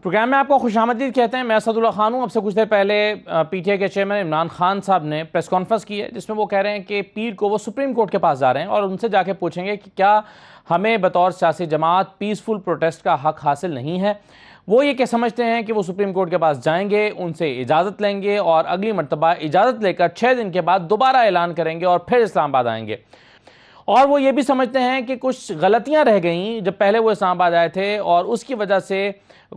Programme میں آپ کو خوش آمدید کہتے ہیں. میں اسد اللہ خان ہوں. اب سے کچھ دیر پہلے پی ٹی آئی کے چیئرمین عمران خان صاحب نے پریس کانفرنس کی ہے جس میں وہ کہہ رہے ہیں کہ پیر کو وہ سپریم کورٹ کے پاس جا رہے ہیں اور ان سے جا کے پوچھیں گے کہ کیا ہمیں بطور سیاسی جماعت پیسفل پروٹیسٹ کا حق حاصل نہیں ہے. وہ یہ کہ سمجھتے ہیں کہ وہ سپریم کورٹ کے پاس جائیں گے, ان سے اجازت لیں گے اور اگلی مرتبہ اجازت لے کر 6 دن کے بعد دوبارہ اعلان کریں گے اور پھر اسلام آباد آئیں گے. اور وہ یہ بھی سمجھتے ہیں کہ کچھ غلطیاں رہ گئیں جب پہلے وہ اسلام آباد آئے تھے اور اس کی وجہ سے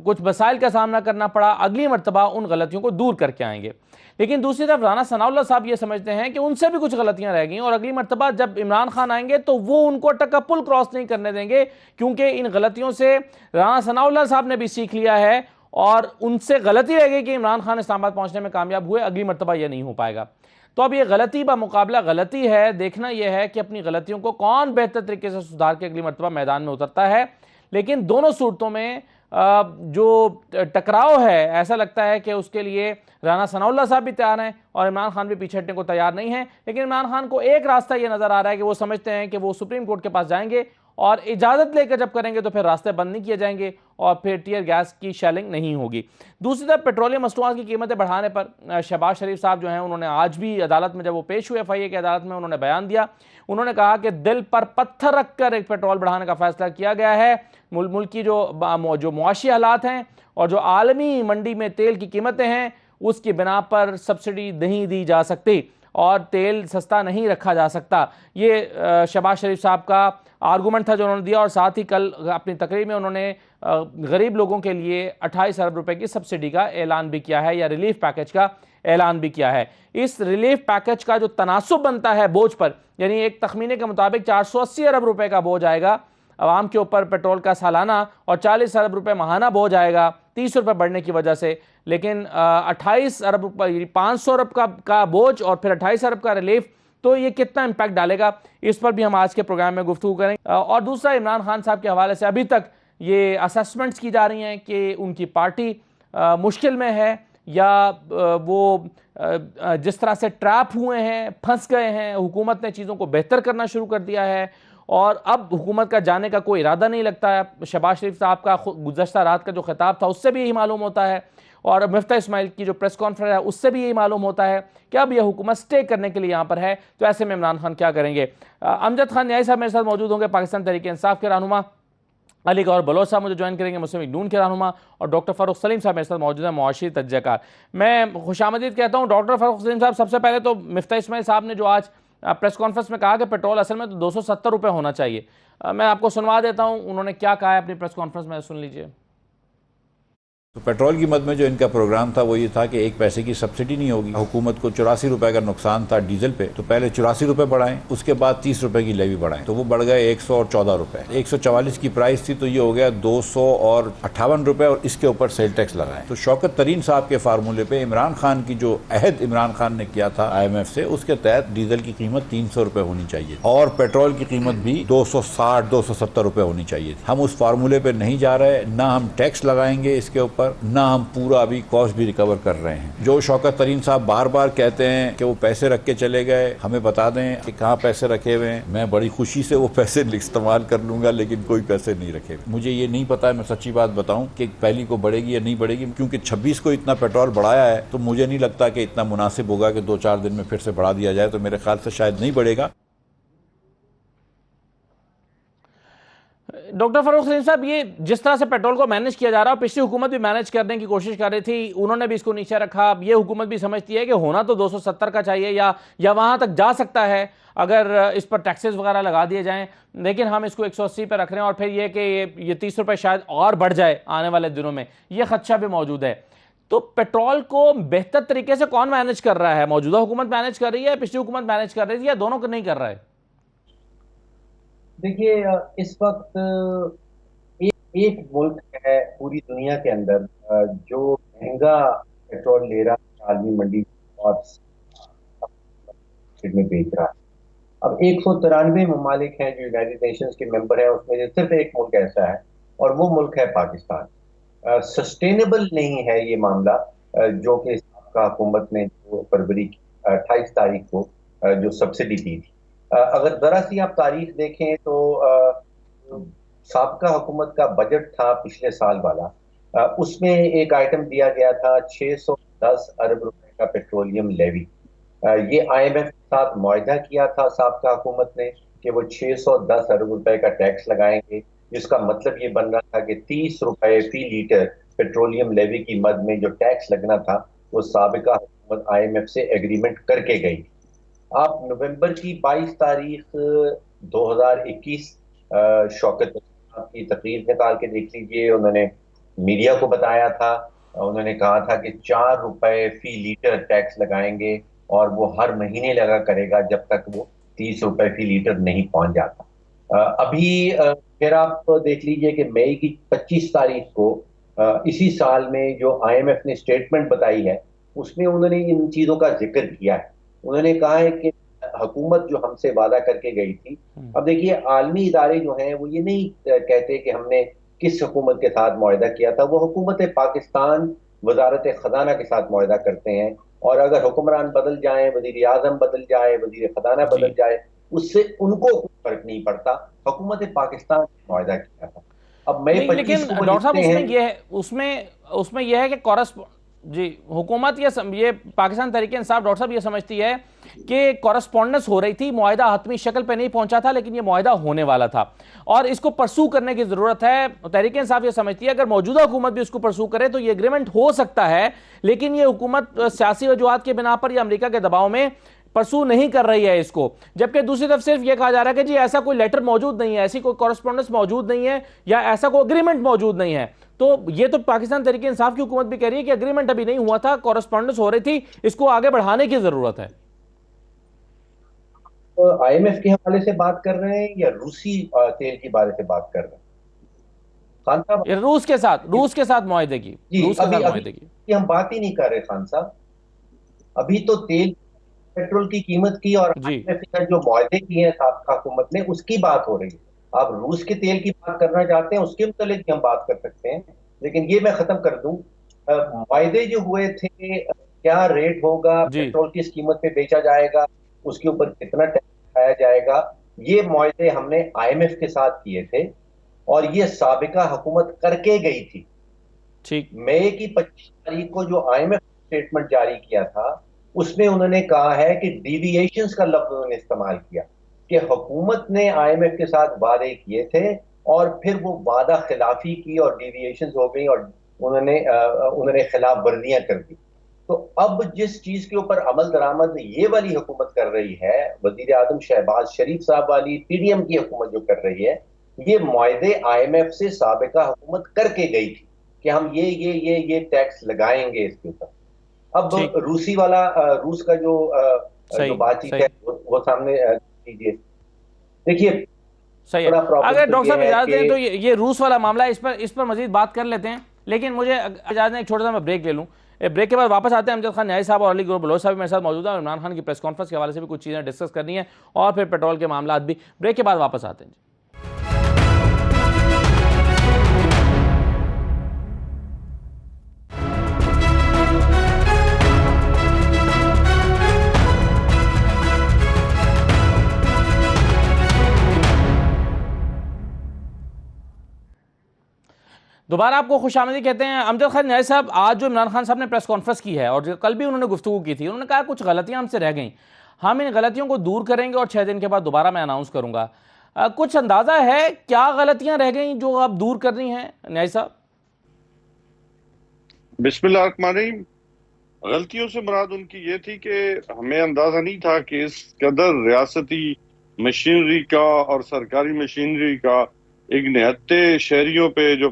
کچھ مسائل کا سامنا کرنا پڑا, اگلی مرتبہ ان غلطیوں کو دور کر کے آئیں گے. لیکن دوسری طرف رانا ثناء اللہ صاحب یہ سمجھتے ہیں کہ ان سے بھی کچھ غلطیاں رہ گئیں اور اگلی مرتبہ جب عمران خان آئیں گے تو وہ ان کو ٹکا پل کراس نہیں کرنے دیں گے, کیونکہ ان غلطیوں سے رانا ثناء اللہ صاحب نے بھی سیکھ لیا ہے اور ان سے غلطی رہ گئی کہ عمران خان اسلام آباد پہنچنے میں کامیاب ہوئے, اگلی مرتبہ یہ نہیں ہو پائے گا. تو اب یہ غلطی بمقابلہ غلطی ہے, دیکھنا یہ ہے کہ اپنی غلطیوں کو کون بہتر طریقے سے سدھار کے اگلی مرتبہ میدان میں اترتا ہے. لیکن دونوں صورتوں میں جو ٹکراؤ ہے ایسا لگتا ہے کہ اس کے لیے رانا ثناء اللہ صاحب بھی تیار ہیں اور عمران خان بھی پیچھے ہٹنے کو تیار نہیں ہیں. لیکن عمران خان کو ایک راستہ یہ نظر آ رہا ہے کہ وہ سمجھتے ہیں کہ وہ سپریم کورٹ کے پاس جائیں گے اور اجازت لے کر جب کریں گے تو پھر راستے بند نہیں کیے جائیں گے اور پھر ٹیئر گیس کی شیلنگ نہیں ہوگی. دوسری طرف پیٹرولیم مصنوعات کی قیمتیں بڑھانے پر شہباز شریف صاحب جو ہیں انہوں نے آج بھی عدالت میں جب وہ پیش ہوئے FIA کی عدالت میں انہوں نے بیان دیا. انہوں نے کہا کہ دل پر پتھر رکھ کر ایک پیٹرول بڑھانے کا فیصلہ کیا گیا ہے. ملک کی جو معاشی حالات ہیں اور جو عالمی منڈی میں تیل کی قیمتیں ہیں اس کی بنا پر سبسڈی نہیں دی جا سکتی اور تیل سستا نہیں رکھا جا سکتا. یہ شہباز شریف صاحب کا آرگومنٹ تھا جو انہوں نے دیا, اور ساتھ ہی کل اپنی تقریر میں انہوں نے غریب لوگوں کے لیے 28 ارب روپے کی سبسڈی کا اعلان بھی کیا ہے یا ریلیف پیکج کا اعلان بھی کیا ہے. اس ریلیف پیکج کا جو تناسب بنتا ہے بوجھ پر, یعنی ایک تخمینے کے مطابق 480 ارب روپے کا بوجھ آئے گا عوام کے اوپر پیٹرول کا سالانہ اور 40 ارب روپے ماہانہ بوجھ آئے گا 30 روپے بڑھنے کی وجہ سے. لیکن 28 ارب روپے 500 ارب کا بوجھ اور پھر 28 ارب کا ریلیف, تو یہ کتنا امپیکٹ ڈالے گا, اس پر بھی ہم آج کے پروگرام میں گفتگو کریں. اور دوسرا, عمران خان صاحب کے حوالے سے ابھی تک یہ اسیسمنٹس کی جا رہی ہیں کہ ان کی پارٹی مشکل میں ہے یا وہ جس طرح سے ٹریپ ہوئے ہیں, پھنس گئے ہیں. حکومت نے چیزوں کو بہتر کرنا شروع کر دیا ہے اور اب حکومت کا جانے کا کوئی ارادہ نہیں لگتا ہے. شہباز شریف صاحب کا گزشتہ رات کا جو خطاب تھا اس سے بھی یہی معلوم ہوتا ہے, اور مفتاح اسماعیل کی جو پریس کانفرنس ہے اس سے بھی یہی معلوم ہوتا ہے کہ اب یہ حکومت سٹے کرنے کے لیے یہاں پر ہے. تو ایسے میں عمران خان کیا کریں گے؟ امجد خان نیائی صاحب میرے ساتھ موجود ہوں گے, پاکستان تحریک انصاف کے رہنما. علی گور بلوچ صاحب مجھے جوائن کریں گے, مسلم لیگ نون کے رہنما. اور ڈاکٹر فاروق سلیم صاحب میرے ساتھ موجود ہیں, معاشی تجزیہ کار. میں خوش آمدید کہتا ہوں ڈاکٹر فاروق سلیم صاحب. سب سے پہلے تو مفتاح اسماعیل صاحب نے جو آج پریس کانفرنس میں کہا کہ پیٹرول اصل میں تو 270 روپے ہونا چاہیے, میں آپ کو سنوا دیتا ہوں انہوں نے کیا کہا ہے اپنی پریس کانفرنس میں, سن لیجئے. تو پیٹرول کی مد میں جو ان کا پروگرام تھا وہ یہ تھا کہ 1 پیسے کی سبسڈی نہیں ہوگی. حکومت کو 84 روپے کا نقصان تھا ڈیزل پہ, تو پہلے 84 روپے بڑھائیں, اس کے بعد 30 روپے کی لیوی بڑھائیں, تو وہ بڑھ گئے 114 روپے. 144 کی پرائس تھی تو یہ ہو گیا 258 روپے, اور اس کے اوپر سیل ٹیکس لگائیں. تو شوکت ترین صاحب کے فارمولے پہ عمران خان کی جو عہد عمران خان نے کیا تھا IMF سے, اس کے تحت ڈیزل کی قیمت 300 روپے ہونی چاہیے اور پیٹرول کی قیمت بھی 260-270 روپے ہونی چاہیے. ہم اس فارمولے پہ نہیں جا رہے, نہ ہم ٹیکس لگائیں گے اس کے اوپر, نہ ہم پورا ابھی کاسٹ بھی ریکور کر رہے ہیں. جو شوکت ترین صاحب بار بار کہتے ہیں کہ وہ پیسے رکھ کے چلے گئے, ہمیں بتا دیں کہ کہاں پیسے رکھے ہوئے ہیں. میں بڑی خوشی سے وہ پیسے استعمال کر لوں گا, لیکن کوئی پیسے نہیں رکھے ہوئے. مجھے یہ نہیں پتا ہے, میں سچی بات بتاؤں, کہ پہلی کو بڑھے گی یا نہیں بڑھے گی, کیونکہ 26 کو اتنا پیٹرول بڑھایا ہے تو مجھے نہیں لگتا کہ اتنا مناسب ہوگا کہ 2-4 دن میں پھر سے بڑھا دیا جائے. تو میرے خیال سے شاید نہیں بڑھے گا. ڈاکٹر فاروق سلیم صاحب, یہ جس طرح سے پیٹرول کو مینیج کیا جا رہا ہے, پچھلی حکومت بھی مینیج کرنے کی کوشش کر رہی تھی, انہوں نے بھی اس کو نیچے رکھا. اب یہ حکومت بھی سمجھتی ہے کہ ہونا تو 270 کا چاہیے یا وہاں تک جا سکتا ہے اگر اس پر ٹیکسز وغیرہ لگا دیے جائیں, لیکن ہم اس کو 180 پہ رکھ رہے ہیں, اور پھر یہ کہ یہ 30 روپے شاید اور بڑھ جائے آنے والے دنوں میں, یہ خدشہ بھی موجود ہے. تو پیٹرول کو بہتر طریقے سے کون مینیج کر رہا ہے؟ موجودہ حکومت مینیج کر رہی ہے, پچھلی حکومت مینیج کر رہی تھی, یا دونوں کو نہیں کر رہا ہے؟ دیکھیے, اس وقت ایک ملک ہے پوری دنیا کے اندر جو مہنگا پیٹرول لے رہا ہے عالمی منڈی اور میں بیچ رہا ہے. اب 193 ممالک ہیں جو یونائیٹڈ نیشنز کے ممبر ہیں, اس میں صرف ایک ملک ایسا ہے اور وہ ملک ہے پاکستان. سسٹینیبل نہیں ہے یہ معاملہ جو کہ سابقہ حکومت نے جو فروری کی 28 تاریخ کو جو سبسڈی دی تھی. اگر ذرا سی آپ تاریخ دیکھیں تو سابقہ حکومت کا بجٹ تھا پچھلے سال والا اس میں ایک آئٹم دیا گیا تھا 610 ارب روپے کا پیٹرولیم لیوی. یہ آئی ایم ایف کے ساتھ معاہدہ کیا تھا سابقہ حکومت نے کہ وہ 610 ارب روپے کا ٹیکس لگائیں گے، جس کا مطلب یہ بن رہا تھا کہ 30 روپے فی لیٹر پیٹرولیم لیوی کی مد میں جو ٹیکس لگنا تھا وہ سابقہ حکومت آئی ایم ایف سے ایگریمنٹ کر کے گئی. آپ نومبر کی 22 تاریخ 2021 شوکت کی تقریر نکال کے دیکھ لیجئے. انہوں نے میڈیا کو بتایا تھا، انہوں نے کہا تھا کہ 4 روپے فی لیٹر ٹیکس لگائیں گے اور وہ ہر مہینے لگا کرے گا جب تک وہ 30 روپے فی لیٹر نہیں پہنچ جاتا. ابھی پھر آپ دیکھ لیجئے کہ مئی کی 25 تاریخ کو اسی سال میں جو آئی ایم ایف نے اسٹیٹمنٹ بتائی ہے اس میں انہوں نے ان چیزوں کا ذکر کیا ہے. انہوں نے کہا ہے کہ حکومت جو ہم سے وعدہ کر کے گئی تھی، اب دیکھیے عالمی ادارے جو ہیں وہ یہ نہیں کہتے کہ ہم نے کس حکومت کے ساتھ معاہدہ کیا تھا، وہ حکومت پاکستان وزارت خزانہ کے ساتھ معاہدہ کرتے ہیں، اور اگر حکمران بدل جائیں، وزیر اعظم بدل جائے، وزیر خزانہ بدل جائے، اس سے ان کو کوئی فرق نہیں پڑتا. حکومت پاکستان نے معاہدہ کیا تھا. اب مئی نہیں، لیکن 25 کو وہ ڈاکٹر صاحب لکھتے ہیں اس میں یہ ہے کہ جی حکومت یہ پاکستان تحریک انصاف ڈاکٹر صاحب یہ سمجھتی ہے کہ کورسپونڈنس ہو رہی تھی، معاہدہ حتمی شکل پہ نہیں پہنچا تھا، لیکن یہ معاہدہ ہونے والا تھا اور اس کو پرسو کرنے کی ضرورت ہے. تحریک انصاف یہ سمجھتی ہے اگر موجودہ حکومت بھی اس کو پرسو کرے تو یہ ایگریمنٹ ہو سکتا ہے، لیکن یہ حکومت سیاسی وجوہات کے بنا پر یا امریکہ کے دباؤ میں پرسو نہیں کر رہی ہے اس کو. جبکہ دوسری طرف صرف یہ کہا جا رہا ہے کہ جی ایسا کوئی لیٹر موجود نہیں ہے، ایسی کوئی کورسپونڈنس موجود نہیں ہے یا ایسا کوئی اگریمنٹ موجود نہیں ہے. تو یہ تو پاکستان تحریک انصاف کی حکومت بھی کہہ رہی ہے کہ اگریمنٹ ابھی نہیں ہوا تھا، کورسپونڈنس ہو رہی تھی، اس کو آگے بڑھانے کی ضرورت ہے. آئی ایم ایف کے حوالے سے بات کر رہے ہیں یا روسی تیل کے بارے سے بات کر رہے ہیں خان صاحب؟ روس کے ساتھ معاہدے کی، روس کے ساتھ معاہدے کی ہم بات ہی نہیں کر رہے خان صاحب. ابھی تو تیل پیٹرول کی قیمت کی اور جی جو معاہدے کیے ہیں سابقہ حکومت نے اس کی بات ہو رہی ہے. آپ روس کے تیل کی بات کرنا چاہتے ہیں اس کے متعلق بھی ہم بات کر سکتے ہیں، لیکن یہ میں ختم کر دوں. معاہدے جو ہوئے تھے کیا ریٹ ہوگا، جی پیٹرول کس قیمت پہ بیچا جائے گا، اس کے اوپر کتنا ٹیکس لگایا جائے گا، یہ معاہدے ہم نے آئی ایم ایف کے ساتھ کیے تھے اور یہ سابقہ حکومت کر کے گئی تھی. ٹھیک. مئی کی 25 تاریخ کو جو آئی ایم ایف اسٹیٹمنٹ جاری کیا تھا اس میں انہوں نے کہا ہے کہ ڈیوییشنز کا لفظ انہوں نے استعمال کیا کہ حکومت نے آئی ایم ایف کے ساتھ وعدے کیے تھے اور پھر وہ وعدہ خلافی کی اور ڈیوییشنز ہو گئی اور انہوں نے خلاف ورزیاں کر دی. تو اب جس چیز کے اوپر عمل درآمد یہ والی حکومت کر رہی ہے، وزیر اعظم شہباز شریف صاحب والی پی ڈی ایم کی حکومت جو کر رہی ہے، یہ معاہدے آئی ایم ایف سے سابقہ حکومت کر کے گئی تھی کہ ہم یہ ٹیکس لگائیں گے اس کے اوپر. اب روسی والا روس کا جو بات چیت ہے وہ سامنے دیجیے. دیکھیے صحیح ہے. اگر ڈاکٹر صاحب اجازت دیں تو یہ روس والا معاملہ اس پر مزید بات کر لیتے ہیں، لیکن مجھے اجازت دیں ایک چھوٹا سا میں بریک لے لوں. بریک کے بعد واپس آتے ہیں. امجد خان نیازی صاحب اور علی گروہ بلوچ صاحب میرے ساتھ موجود ہیں. عمران خان کی پریس کانفرنس کے حوالے سے بھی کچھ چیزیں ڈسکس کرنی ہیں اور پھر پیٹرول کے معاملات بھی. بریک کے بعد واپس آتے ہیں. دوبارہ آپ کو خوش آمدید کہتے ہیں. امجد خان نیازی صاحب، آج جو عمران خان صاحب نے پریس کانفرنس کی ہے اور کل بھی انہوں نے گفتگو کی تھی، انہوں نے کہا کچھ غلطیاں ہم سے رہ گئیں، ہم ان غلطیوں کو دور کریں گے اور 6 دن کے بعد دوبارہ میں اناؤنس کروں گا. کچھ اندازہ ہے کیا غلطیاں رہ گئیں جو آپ دور کرنی ہیں نیازی صاحب؟ بسم اللہ الرحمن الرحیم. غلطیوں سے مراد ان کی یہ تھی کہ ہمیں اندازہ نہیں تھا کہ اس قدر ریاستی مشینری کا اور سرکاری مشینری کا ایک نہتے شہریوں پہ جو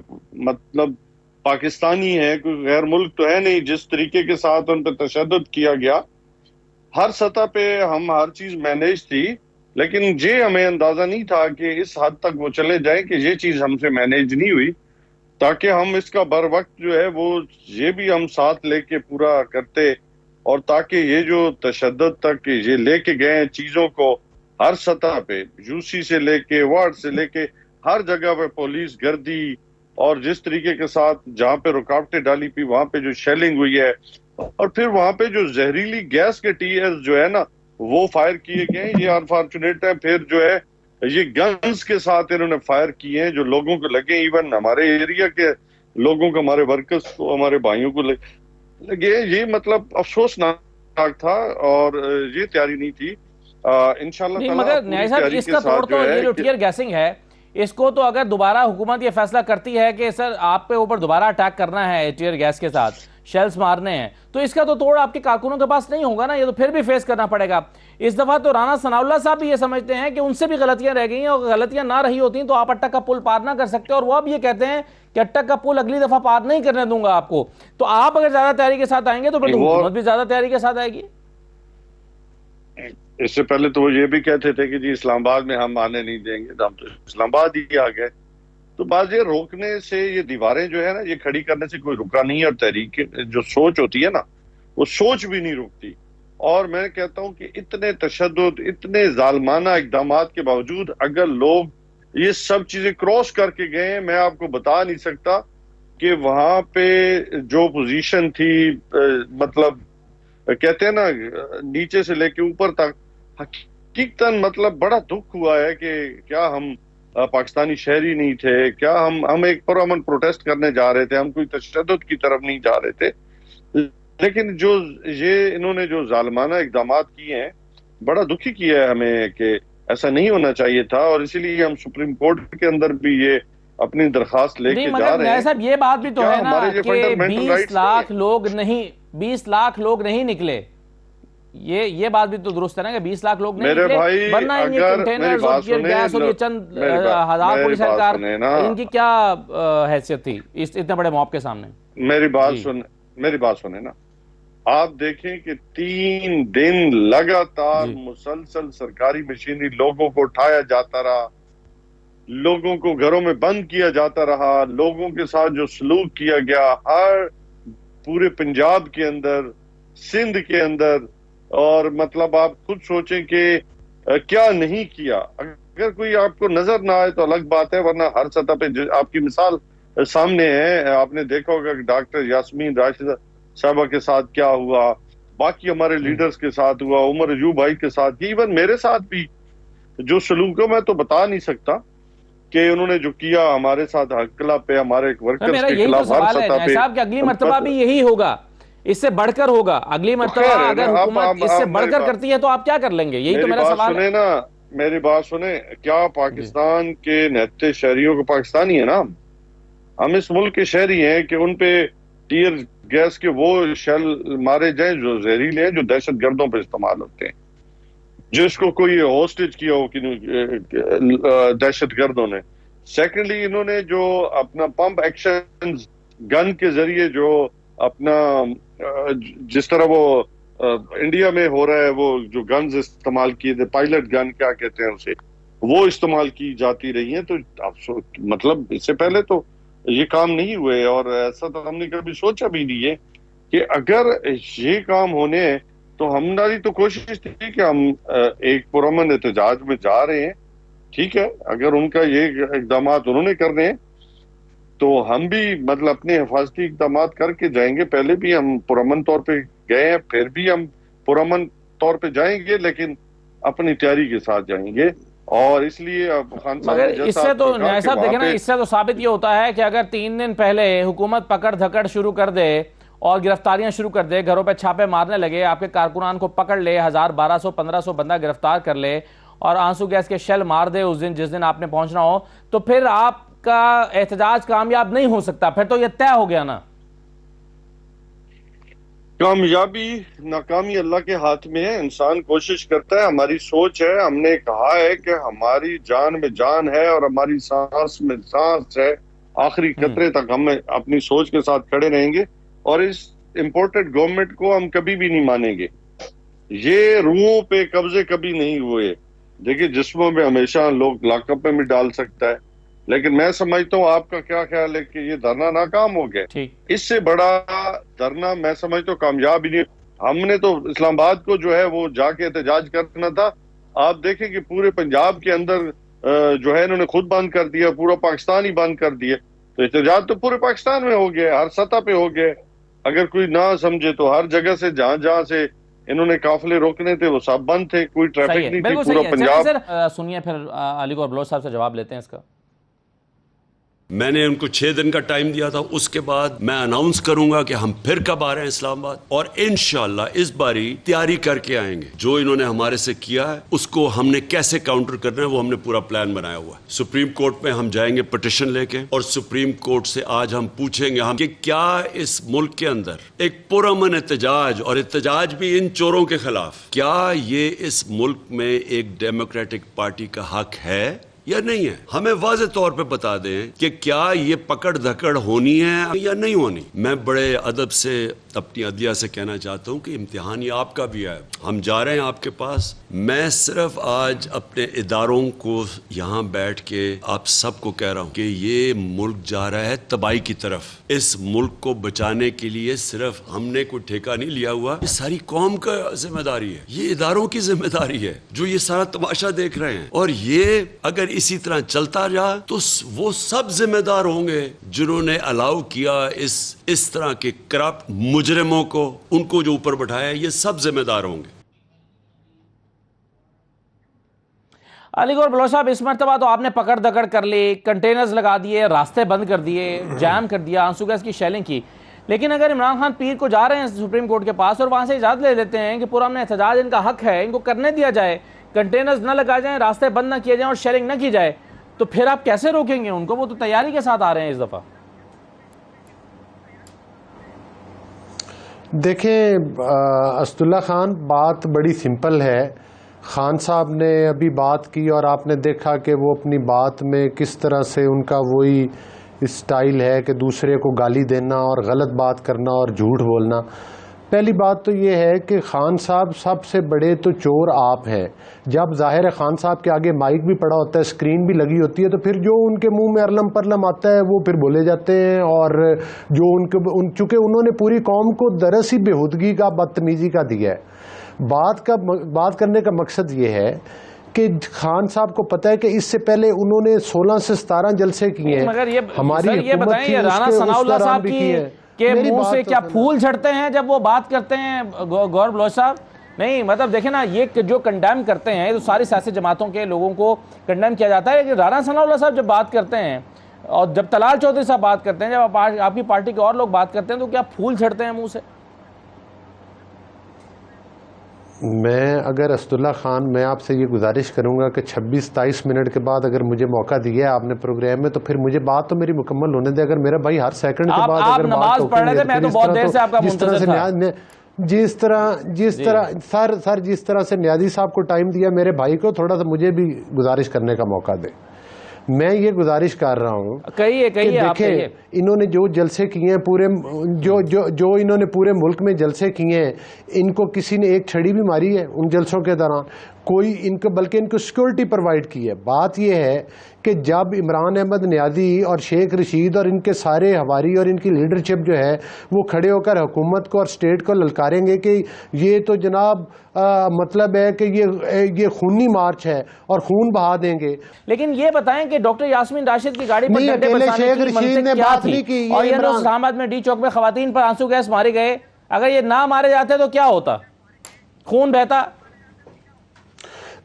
مطلب پاکستانی ہے، کوئی غیر ملک تو ہے نہیں، جس طریقے کے ساتھ ان پہ تشدد کیا گیا. ہر سطح پہ ہم ہر چیز مینیج تھی، لیکن یہ ہمیں اندازہ نہیں تھا کہ اس حد تک وہ چلے جائیں کہ یہ چیز ہم سے مینیج نہیں ہوئی، تاکہ ہم اس کا بر وقت جو ہے وہ یہ بھی ہم ساتھ لے کے پورا کرتے، اور تاکہ یہ جو تشدد تک یہ لے کے گئے چیزوں کو ہر سطح پہ، یو سی سے لے کے وارڈ سے لے کے ہر جگہ پہ پولیس گردی، اور جس طریقے کے ساتھ جہاں پہ رکاوٹیں ڈالی پی وہاں پہ جو شیلنگ ہوئی ہے، اور پھر وہاں پہ جو زہریلی گیس کے ٹی ایس جو ہے نا وہ فائر کیے گئے. یہ انفارچونیٹ ہے. پھر جو ہے یہ گنز کے ساتھ انہوں نے فائر کیے ہیں جو لوگوں کو لگے. ایون ہمارے ایریا کے لوگوں کو، ہمارے ورکرز کو، ہمارے بھائیوں کو لگے. یہ مطلب افسوسناک تھا اور یہ تیاری نہیں تھی. انشاءاللہ نہیں، تعالیٰ مگر پوری نیاز صاحب تیاری اس کے کا توڑ ساتھ تو جو یہ جو ہے ٹیئر گیسنگ ہے، اس کو تو اگر دوبارہ حکومت یہ فیصلہ کرتی ہے کہ سر آپ پہ اوپر دوبارہ اٹیک کرنا ہے ٹیئر گیس کے ساتھ، شیلز مارنے ہیں، تو اس کا تو توڑ آپ کے کارکنوں کے پاس نہیں ہوگا نا، یہ تو پھر بھی فیس کرنا پڑے گا. اس دفعہ تو رانا ثناء اللہ صاحب بھی یہ سمجھتے ہیں کہ ان سے بھی غلطیاں رہ گئی ہیں، اور غلطیاں نہ رہی ہوتی ہیں تو آپ اٹک کا پل پار نہ کر سکتے، اور وہ اب یہ کہتے ہیں کہ اٹک کا پل اگلی دفعہ پار نہیں کرنے دوں گا آپ کو. تو آپ اگر زیادہ تیاری کے ساتھ آئیں گے تو پھر تو حکومت بھی زیادہ تیاری کے ساتھ آئے گی. اس سے پہلے تو وہ یہ بھی کہتے تھے کہ جی اسلام آباد میں ہم آنے نہیں دیں گے، تو ہم تو اسلام آباد ہی آ گئے. تو بعض یہ روکنے سے، یہ دیواریں جو ہے نا، یہ کھڑی کرنے سے کوئی رکا نہیں ہے، اور تحریک جو سوچ ہوتی ہے نا، وہ سوچ بھی نہیں رکتی. اور میں کہتا ہوں کہ اتنے تشدد، اتنے ظالمانہ اقدامات کے باوجود اگر لوگ یہ سب چیزیں کراس کر کے گئے ہیں، میں آپ کو بتا نہیں سکتا کہ وہاں پہ جو پوزیشن تھی، مطلب کہتے ہیں نا نیچے سے لے کے اوپر تک، حقیقتاً مطلب بڑا دکھ ہوا ہے کہ کیا ہم پاکستانی شہری نہیں تھے، کیا ہم ایک پرامن پروٹیسٹ کرنے جا رہے تھے، ہم کوئی تشدد کی طرف نہیں جا رہے تھے. لیکن جو یہ انہوں نے جو ظالمانہ اقدامات کیے ہیں، بڑا دکھی کیا ہے ہمیں کہ ایسا نہیں ہونا چاہیے تھا. اور اسی لیے ہم سپریم کورٹ کے اندر بھی یہ اپنی درخواست لے کے جا رہے ہیں. صاحب یہ بات بھی تو ہے نا کہ 20 لاکھ لوگ نہیں نکلے. یہ بات بھی تو درست ہے نا کہ 20 لاکھ لوگ نہیں نکلے، ورنہ یہ کنٹینرز اور ٹیئر گیس اور یہ چند ہزار پولیس اہلکار، ان کی کیا حیثیت تھی اس اتنے بڑے موب کے سامنے؟ میری بات سنیں نا. آپ دیکھیں کہ 3 دن لگاتار مسلسل سرکاری مشینری لوگوں کو اٹھایا جاتا رہا، لوگوں کو گھروں میں بند کیا جاتا رہا، لوگوں کے ساتھ جو سلوک کیا گیا ہر پورے پنجاب کے اندر، سندھ کے اندر. اور مطلب آپ خود سوچیں کہ کیا نہیں کیا. اگر کوئی آپ کو نظر نہ آئے تو الگ بات ہے، ورنہ ہر سطح پہ آپ کی مثال سامنے ہے. آپ نے دیکھا ہوگا کہ ڈاکٹر یاسمین راشدہ صاحبہ کے ساتھ کیا ہوا، باقی ہمارے لیڈرز کے ساتھ ہوا، عمر ایوب بھائی کے ساتھ، ایون میرے ساتھ بھی جو سلوک ہے میں تو بتا نہیں سکتا کہ انہوں نے جو کیا ہمارے ساتھ حقلہ پہ، ہمارے ورکرز کے خلاف ہر سطح پہ. صاحب کہ اگلی مرتبہ بھی یہی ہوگا، اس سے بڑھ کر ہوگا اگلی مرتبہ. اگر حکومت اس سے بڑھ کر کرتی ہے تو آپ کیا کر لیں گے؟ یہی تو میرا سوال ہے. میری بات سنیں، کیا پاکستان کے نہتے شہریوں کو پاکستانی ہے نا، ہم اس ملک کے شہری ہیں کہ ان پہ ٹیئر گیس کے وہ شیل مارے جائیں جو زہریلے ہیں، جو دہشت گردوں پہ استعمال ہوتے ہیں، جس کو کوئی ہوسٹیج کیا ہو دہشت گردوں نے. سیکنڈلی انہوں نے جو اپنا پمپ ایکشن گن کے ذریعے جو اپنا جس طرح وہ انڈیا میں ہو رہا ہے، وہ جو گنز استعمال کیے تھے، پائلٹ گن کیا کہتے ہیں اسے، وہ استعمال کی جاتی رہی ہیں. تو مطلب اس سے پہلے تو یہ کام نہیں ہوئے، اور ایسا تو ہم نے کبھی سوچا بھی نہیں ہے کہ اگر یہ کام ہونے ہیں تو ہماری تو کوشش تھی کہ ہم ایک پرامن احتجاج میں جا رہے ہیں. ٹھیک ہے، اگر ان کا یہ اقدامات انہوں نے کرنے ہیں تو ہم بھی مطلب اپنے حفاظتی اقدامات کر کے جائیں گے. پہلے بھی ہم پرامن طور پہ گئے ہیں، پھر بھی ہم پرامن طور پہ جائیں گے، لیکن اپنی تیاری کے ساتھ جائیں گے. اور اس لیے خان صاحب مگر اس سے تو نیاز صاحب دیکھیں نا، اس سے تو ثابت یہ ہوتا ہے کہ اگر 3 دن پہلے حکومت پکڑ دھکڑ شروع کر دے اور گرفتاریاں شروع کر دے، گھروں پہ چھاپے مارنے لگے، آپ کے کارکنان کو پکڑ لے، 1000 1200 1500 بندہ گرفتار کر لے اور آنسو گیس کے شیل مار دے اس دن جس دن آپ نے پہنچنا ہو، تو پھر آپ کا احتجاج کامیاب نہیں ہو سکتا. پھر تو یہ طے ہو گیا نا. کامیابی ناکامی اللہ کے ہاتھ میں ہے، انسان کوشش کرتا ہے. ہماری سوچ ہے، ہم نے کہا ہے کہ ہماری جان میں جان ہے اور ہماری سانس میں سانس ہے، آخری قطرے تک ہم اپنی سوچ کے ساتھ کھڑے رہیں گے. اور اس امپورٹڈ گورنمنٹ کو ہم کبھی بھی نہیں مانیں گے. یہ روحوں پہ قبضے کبھی نہیں ہوئے. دیکھیں جسموں میں ہمیشہ لوگ لاک اپ میں بھی ڈال سکتا ہے، لیکن میں سمجھتا ہوں، آپ کا کیا خیال ہے کہ یہ دھرنا ناکام ہو گیا؟ اس سے بڑا دھرنا میں سمجھتا ہوں کامیاب ہی نہیں. ہم نے تو اسلام آباد کو جو ہے وہ جا کے احتجاج کرنا تھا. آپ دیکھیں کہ پورے پنجاب کے اندر جو ہے انہوں نے خود بند کر دیا، پورا پاکستان ہی بند کر دیا. تو احتجاج تو پورے پاکستان میں ہو گیا، ہر سطح پہ ہو گیا. اگر کوئی نہ سمجھے تو ہر جگہ سے جہاں سے انہوں نے قافلے روکنے تھے وہ سب بند تھے، کوئی ٹریفک نہیں تھی. پورا پنجاب. سنیے پھر علی گور بلوچ صاحب سے جواب لیتے ہیں اس کا. میں نے ان کو 6 دن کا ٹائم دیا تھا. اس کے بعد میں اناؤنس کروں گا کہ ہم پھر کب آ رہے ہیں اسلام آباد, اور انشاءاللہ اس باری تیاری کر کے آئیں گے. جو انہوں نے ہمارے سے کیا ہے اس کو ہم نے کیسے کاؤنٹر کرنا ہے وہ ہم نے پورا پلان بنایا ہوا ہے. سپریم کورٹ میں ہم جائیں گے پٹیشن لے کے, اور سپریم کورٹ سے آج ہم پوچھیں گے کہ کیا اس ملک کے اندر ایک پرامن احتجاج, اور احتجاج بھی ان چوروں کے خلاف, کیا یہ اس ملک میں ایک ڈیموکریٹک پارٹی کا حق ہے یا نہیں ہے. ہمیں واضح طور پہ بتا دیں کہ کیا یہ پکڑ دھکڑ ہونی ہے یا نہیں ہونی. میں بڑے ادب سے اپنی عدلیہ سے کہنا چاہتا ہوں کہ امتحان یہ آپ کا بھی ہے. ہم جا رہے ہیں آپ کے پاس. میں صرف آج اپنے اداروں کو یہاں بیٹھ کے آپ سب کو کہہ رہا ہوں کہ یہ ملک جا رہا ہے تباہی کی طرف. اس ملک کو بچانے کے لیے صرف ہم نے کوئی ٹھیکہ نہیں لیا ہوا, یہ ساری قوم کا ذمہ داری ہے, یہ اداروں کی ذمہ داری ہے جو یہ سارا تماشا دیکھ رہے ہیں. اور یہ اگر اسی طرح چلتا رہا تو وہ سب ذمہ دار ہوں گے جنہوں نے الاؤ کیا اس طرح کے کرپٹ مجرموں کو, ان کو جو اوپر بٹھایا, یہ سب ذمہ دار ہوں گے. علی گور بلوچ صاحب, اس مرتبہ تو آپ نے پکڑ دکڑ کر لی, کنٹینرز لگا دیے, راستے بند کر دیے, جام کر دیا, آنسو گیس کی شیلنگ کی. لیکن اگر عمران خان پیر کو جا رہے ہیں سپریم کورٹ کے پاس اور وہاں سے اجازت لے لیتے ہیں کہ پرامن احتجاج ان کا حق ہے, ان کو کرنے دیا جائے, کنٹینرز نہ لگا جائیں, راستے بند نہ کیے جائیں اور شیلنگ نہ کی جائے, تو پھر آپ کیسے روکیں گے ان کو؟ وہ تو تیاری کے ساتھ آ رہے ہیں اس دفعہ. دیکھیں اسداللہ خان, بات بڑی سمپل ہے. خان صاحب نے ابھی بات کی اور آپ نے دیکھا کہ وہ اپنی بات میں کس طرح سے ان کا وہی اسٹائل ہے کہ دوسرے کو گالی دینا اور غلط بات کرنا اور جھوٹ بولنا. پہلی بات تو یہ ہے کہ خان صاحب سب سے بڑے تو چور آپ ہیں. جب ظاہر ہے خان صاحب کے آگے مائک بھی پڑا ہوتا ہے, اسکرین بھی لگی ہوتی ہے, تو پھر جو ان کے منہ میں ارلم پرلم آتا ہے وہ پھر بولے جاتے ہیں. اور جو چونکہ انہوں نے پوری قوم کو درس ہی بےہودگی کا, بدتمیزی کا دیا ہے. بات کرنے کا مقصد یہ ہے کہ خان صاحب کو پتا ہے کہ اس سے پہلے انہوں نے 16 سے 17 جلسے کیے ہیں. مگر ہماری یہ بتائیں, یہ رانا ثناء اللہ صاحب کی کہ منہ سے کیا پھول جھڑتے ہیں جب وہ بات کرتے ہیں گور بلوچ صاحب؟ نہیں, مطلب دیکھیں نا, یہ جو کنڈیم کرتے ہیں تو ساری سیاسی جماعتوں کے لوگوں کو کنڈیم کیا جاتا ہے, کہ رانا ثناء اللہ صاحب جب بات کرتے ہیں اور جب طلال چودھری صاحب بات کرتے ہیں, جب آپ کی پارٹی کے اور لوگ بات کرتے ہیں, تو کیا پھول جھڑتے ہیں منہ سے؟ میں اگر اسداللہ خان, میں آپ سے یہ گزارش کروں گا کہ 26-27 منٹ کے بعد اگر مجھے موقع دیا آپ نے پروگرام میں, تو پھر مجھے بات تو میری مکمل ہونے دے. اگر میرا بھائی ہر سیکنڈ کے بعد اگر نماز پڑھ رہے تھے, میں تو بہت دیر سے آپ کا منتظر تھا. جس طرح سے نیازی صاحب کو ٹائم دیا میرے بھائی کو, تھوڑا سا مجھے بھی گزارش کرنے کا موقع دے. میں یہ گزارش کر رہا ہوں کہ دیکھیں انہوں نے جو جلسے کیے ہیں پورے, جو انہوں نے پورے ملک میں جلسے کیے ہیں, ان کو کسی نے ایک چھڑی بھی ماری ہے ان جلسوں کے دوران؟ کوئی ان کو, بلکہ ان کو سیکورٹی پرووائڈ کی ہے. بات یہ ہے کہ جب عمران احمد نیازی اور شیخ رشید اور ان کے سارے ہواری اور ان کی لیڈرشپ جو ہے وہ کھڑے ہو کر حکومت کو اور اسٹیٹ کو للکاریں گے کہ یہ تو جناب مطلب ہے کہ یہ خونی مارچ ہے اور خون بہا دیں گے. لیکن یہ بتائیں کہ ڈاکٹر یاسمین راشد کی گاڑی پر ڈنڈے برسانے کی منطق کیا تھی, اور یہ لوگ اسلام آباد میں ڈی چوک میں خواتین پر آنسو گیس مارے گئے, اگر یہ نہ مارے جاتے تو کیا ہوتا؟ خون بہتا.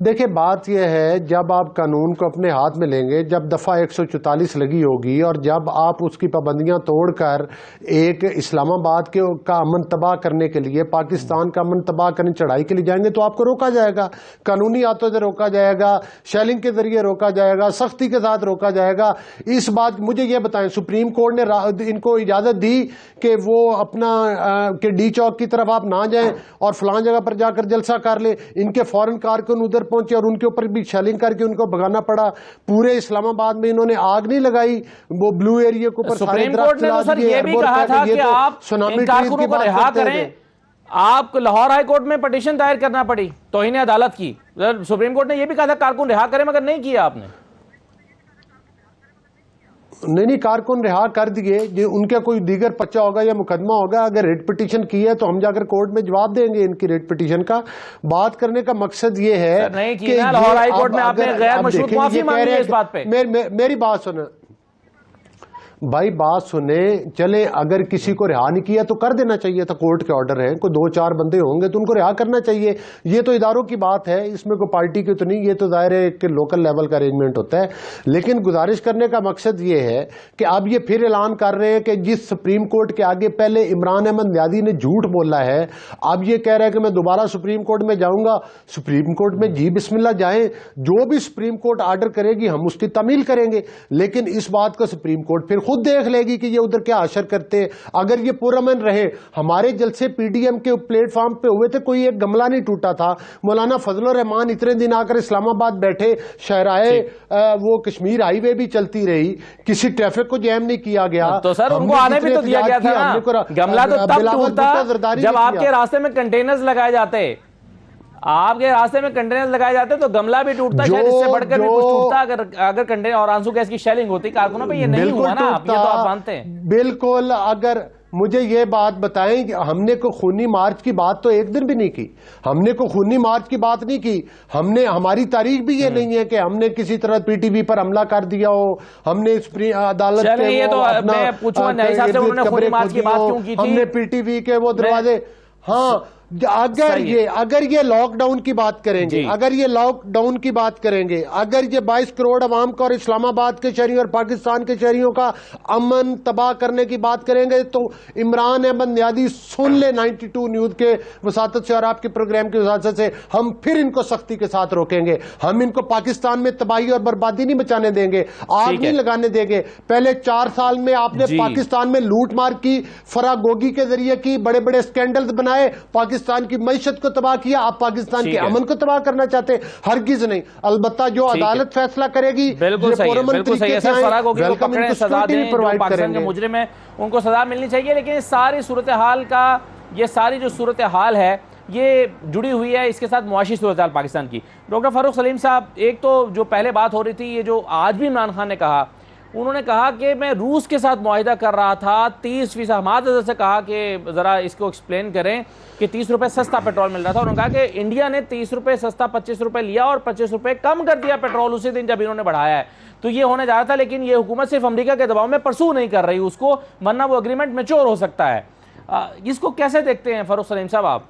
دیکھیں بات یہ ہے, جب آپ قانون کو اپنے ہاتھ میں لیں گے, جب دفعہ 144 لگی ہوگی اور جب آپ اس کی پابندیاں توڑ کر ایک اسلام آباد کا امن تباہ کرنے کے لیے, پاکستان کا امن تباہ کرنے چڑھائی کے لیے جائیں گے, تو آپ کو روکا جائے گا, قانونی ہاتھوں سے روکا جائے گا, شیلنگ کے ذریعے روکا جائے گا, سختی کے ساتھ روکا جائے گا. اس بات مجھے یہ بتائیں, سپریم کورٹ نے ان کو اجازت دی کہ وہ اپنا کہ ڈی چوک کی طرف آپ نہ جائیں اور فلاں جگہ پر جا کر جلسہ کر لیں؟ ان کے فورن کارکن ادھر پہنچے اور ان کے اوپر بھی شیلنگ کر کے ان کو بھگانا پڑا. پورے اسلام آباد میں انہوں نے آگ نہیں لگائی, وہ بلو ایریا کے اوپر سپریم کورٹ نے تو سر یہ بھی کہا تھا کہ آپ ان کارکنوں کو رہا کریں. آپ لاہور ہائی کورٹ میں پٹیشن دائر کرنا پڑی توہین عدالت کی. سپریم کورٹ نے یہ بھی کہا تھا کارکن رہا کریں, مگر نہیں کیا آپ نے. نہیں, کارکن رہا کر دیے. ان کا کوئی دیگر پرچہ ہوگا یا مقدمہ ہوگا, اگر ریٹ پٹیشن کی ہے تو ہم جا کر کورٹ میں جواب دیں گے ان کی ریٹ پٹیشن کا. بات کرنے کا مقصد یہ ہے کہ لاہور ہائی کورٹ میں آپ نے غیر مشروط معافی مانگی ہے اس بات پہ. میری بات سنیں, بھائی بات سنیں، چلیں اگر کسی کو رہا نہیں کیا تو کر دینا چاہیے تھا، کورٹ کے آرڈر ہیں، کوئی 2-4 بندے ہوں گے تو ان کو رہا کرنا چاہیے. یہ تو اداروں کی بات ہے، اس میں کوئی پارٹی کی تو نہیں، یہ تو ظاہر ہے کہ لوکل لیول کا ارینجمنٹ ہوتا ہے. لیکن گزارش کرنے کا مقصد یہ ہے کہ اب یہ پھر اعلان کر رہے ہیں کہ جس سپریم کورٹ کے آگے پہلے عمران احمد نیازی نے جھوٹ بولا ہے، اب یہ کہہ رہا ہے کہ میں دوبارہ سپریم کورٹ میں جاؤں گا. سپریم کورٹ میں جی بسم اللہ جائیں، جو بھی سپریم کورٹ آرڈر کرے گی ہم اس کی تعمیل کریں گے. لیکن اس بات کو سپریم کورٹ پھر خود دیکھ لے گی کہ یہ ادھر کیا اشر کرتے ہیں. اگر یہ پرامن رہے، ہمارے جلسے پی ڈی ایم کے پلیٹ فارم پہ ہوئے تھے، کوئی ایک گملہ نہیں ٹوٹا تھا. مولانا فضل الرحمان اتنے دن آ کر اسلام آباد بیٹھے، شاہراہ وہ کشمیر ہائی وے بھی چلتی رہی، کسی ٹریفک کو جیم نہیں کیا گیا. تو سر ان کو آنے بھی تو دیا گیا تھا نا. گملہ تو تب ٹوٹتا جب آپ کے راستے میں کنٹینرز لگائے جاتے، آپ کے راستے میں کنٹینرز لگائے جاتے تو گملہ بھی ٹوٹتا، شاید اس سے بڑھ کر بھی کچھ ٹوٹتا اگر کنٹینر اور آنسو گیس کی شیلنگ ہوتی. کارکنوں پہ یہ نہیں ہوا نا، یہ تو آپ مانتے ہیں. بالکل. اگر مجھے یہ بات بتائیں کہ ہم نے کوئی خونی مارچ کی بات تو ایک دن بھی نہیں کی، ہم نے کوئی خونی مارچ کی بات نہیں کی. ہماری تاریخ بھی یہ نہیں ہے کہ ہم نے کسی طرح پی ٹی وی پر حملہ کر دیا ہو، ہم نے عدالت کے یہ تو میں پوچھوں گا نیازی صاحب سے انہوں نے خونی مارچ کی بات کیوں کی تھی، ہم نے پی ٹی وی کے وہ دروازے. ہاں اگر یہ لاک ڈاؤن کی بات کریں گے، اگر یہ لاک ڈاؤن کی بات کریں گے، اگر یہ 22 کروڑ عوام کا اور اسلام آباد کے شہریوں اور پاکستان کے شہریوں کا امن تباہ کرنے کی بات کریں گے تو عمران احمد نیازی سن لے 92 نیوز کے وساطت سے اور آپ کے پروگرام کی وساطت سے، ہم پھر ان کو سختی کے ساتھ روکیں گے. ہم ان کو پاکستان میں تباہی اور بربادی نہیں مچانے دیں گے، آگ نہیں لگانے دیں گے. پہلے 4 سال میں آپ نے پاکستان میں لوٹ مار کی، فراگوگی کے ذریعے کی، بڑے بڑے سکینڈلز بنائے، پاکستان کی معیشت کو تباہ کیا. آپ پاکستان کے امن کو تباہ کرنا چاہتے؟ ہرگز نہیں. البتہ جو عدالت فیصلہ کرے گی، بالکل صحیح ہے سر. فراگوگی کو پکڑیں، سزا دیں، جو پاکستان کے مجرم ہیں ان کو سزا ملنی چاہیے. لیکن اس ساری صورتحال کا، یہ ساری جو صورتحال ہے یہ جڑی ہوئی ہے اس کے ساتھ معاشی صورتحال پاکستان کی. ڈاکٹر فاروق سلیم صاحب، ایک تو جو پہلے بات ہو رہی تھی، یہ جو آج بھی عمران خان نے کہا، انہوں نے کہا کہ میں روس کے ساتھ معاہدہ کر رہا تھا 30%. حماد اظہر سے کہا کہ ذرا اس کو ایکسپلین کریں کہ 30 روپے سستا پیٹرول مل رہا تھا. انہوں نے کہا کہ انڈیا نے 30 روپے سستا 25 روپے لیا اور 25 روپے کم کر دیا پیٹرول اسی دن جب انہوں نے بڑھایا ہے. تو یہ ہونے جا رہا تھا، لیکن یہ حکومت صرف امریکہ کے دباؤ میں پرسو نہیں کر رہی اس کو، ورنہ وہ اگریمنٹ میچور ہو سکتا ہے. اس کو کیسے دیکھتے ہیں فاروق سلیم صاحب آپ؟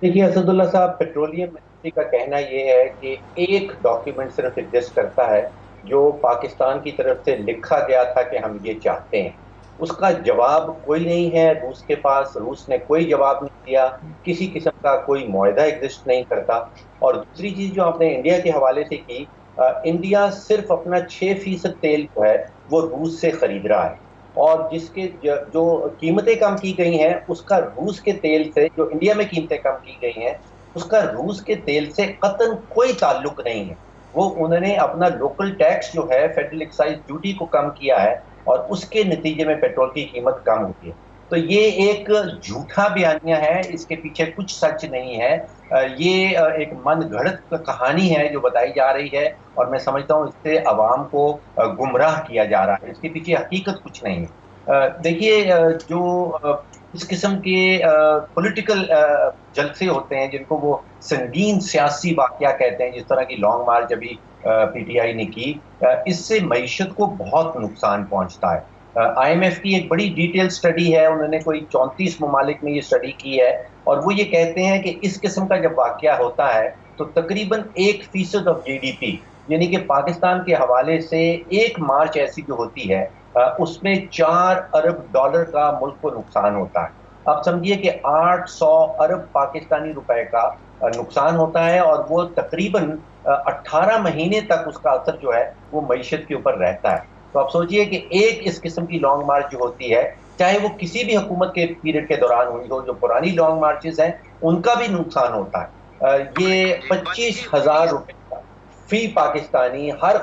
دیکھیے اسد اللہ صاحب، پیٹرولیم منسٹری کا کہنا یہ ہے کہ ایک ڈاکیومنٹ صرف ایگزسٹ کرتا ہے جو پاکستان کی طرف سے لکھا گیا تھا کہ ہم یہ چاہتے ہیں. اس کا جواب کوئی نہیں ہے روس کے پاس، روس نے کوئی جواب نہیں دیا، کسی قسم کا کوئی معاہدہ ایگزسٹ نہیں کرتا. اور دوسری چیز جو آپ نے انڈیا کے حوالے سے کی، انڈیا صرف اپنا 6% تیل جو ہے وہ روس سے خرید رہا ہے، اور جس کے جو قیمتیں کم کی گئی ہیں اس کا روس کے تیل سے، جو انڈیا میں قیمتیں کم کی گئی ہیں اس کا روس کے تیل سے قطعاً کوئی تعلق نہیں ہے. وہ انہوں نے اپنا لوکل ٹیکس جو ہے فیڈرل ایکسائز ڈیوٹی کو کم کیا ہے اور اس کے نتیجے میں پیٹرول کی قیمت کم ہوتی ہے. تو یہ ایک جھوٹا بیانیہ ہے، اس کے پیچھے کچھ سچ نہیں ہے. یہ ایک من گھڑت کہانی ہے جو بتائی جا رہی ہے، اور میں سمجھتا ہوں اس سے عوام کو گمراہ کیا جا رہا ہے. اس کے پیچھے حقیقت کچھ نہیں ہے. دیکھیے جو اس قسم کے پولیٹیکل جلسے ہوتے ہیں جن کو وہ سنگین سیاسی واقعہ کہتے ہیں، جس طرح کی لانگ مارچ ابھی پی ٹی آئی نے کی، اس سے معیشت کو بہت نقصان پہنچتا ہے. آئی ایم ایف کی ایک بڑی ڈیٹیل سٹڈی ہے، انہوں نے کوئی 34 ممالک میں یہ سٹڈی کی ہے، اور وہ یہ کہتے ہیں کہ اس قسم کا جب واقعہ ہوتا ہے تو تقریباً 1% آف جی ڈی پی، یعنی کہ پاکستان کے حوالے سے ایک مارچ ایسی جو ہوتی ہے اس میں $4 ارب کا ملک کو نقصان ہوتا ہے. آپ سمجھیے کہ 800 ارب پاکستانی روپے کا نقصان ہوتا ہے، اور وہ تقریباً 18 مہینے تک اس کا اثر جو ہے وہ معیشت کے اوپر رہتا ہے. تو آپ سوچئے کہ ایک اس قسم کی لانگ مارچ جو ہوتی ہے، چاہے وہ کسی بھی حکومت کے پیریڈ کے دوران ہوئی ہو، جو پرانی لانگ مارچز ہیں ان کا بھی نقصان ہوتا ہے. یہ 25,000 روپے فی پاکستانی، ہر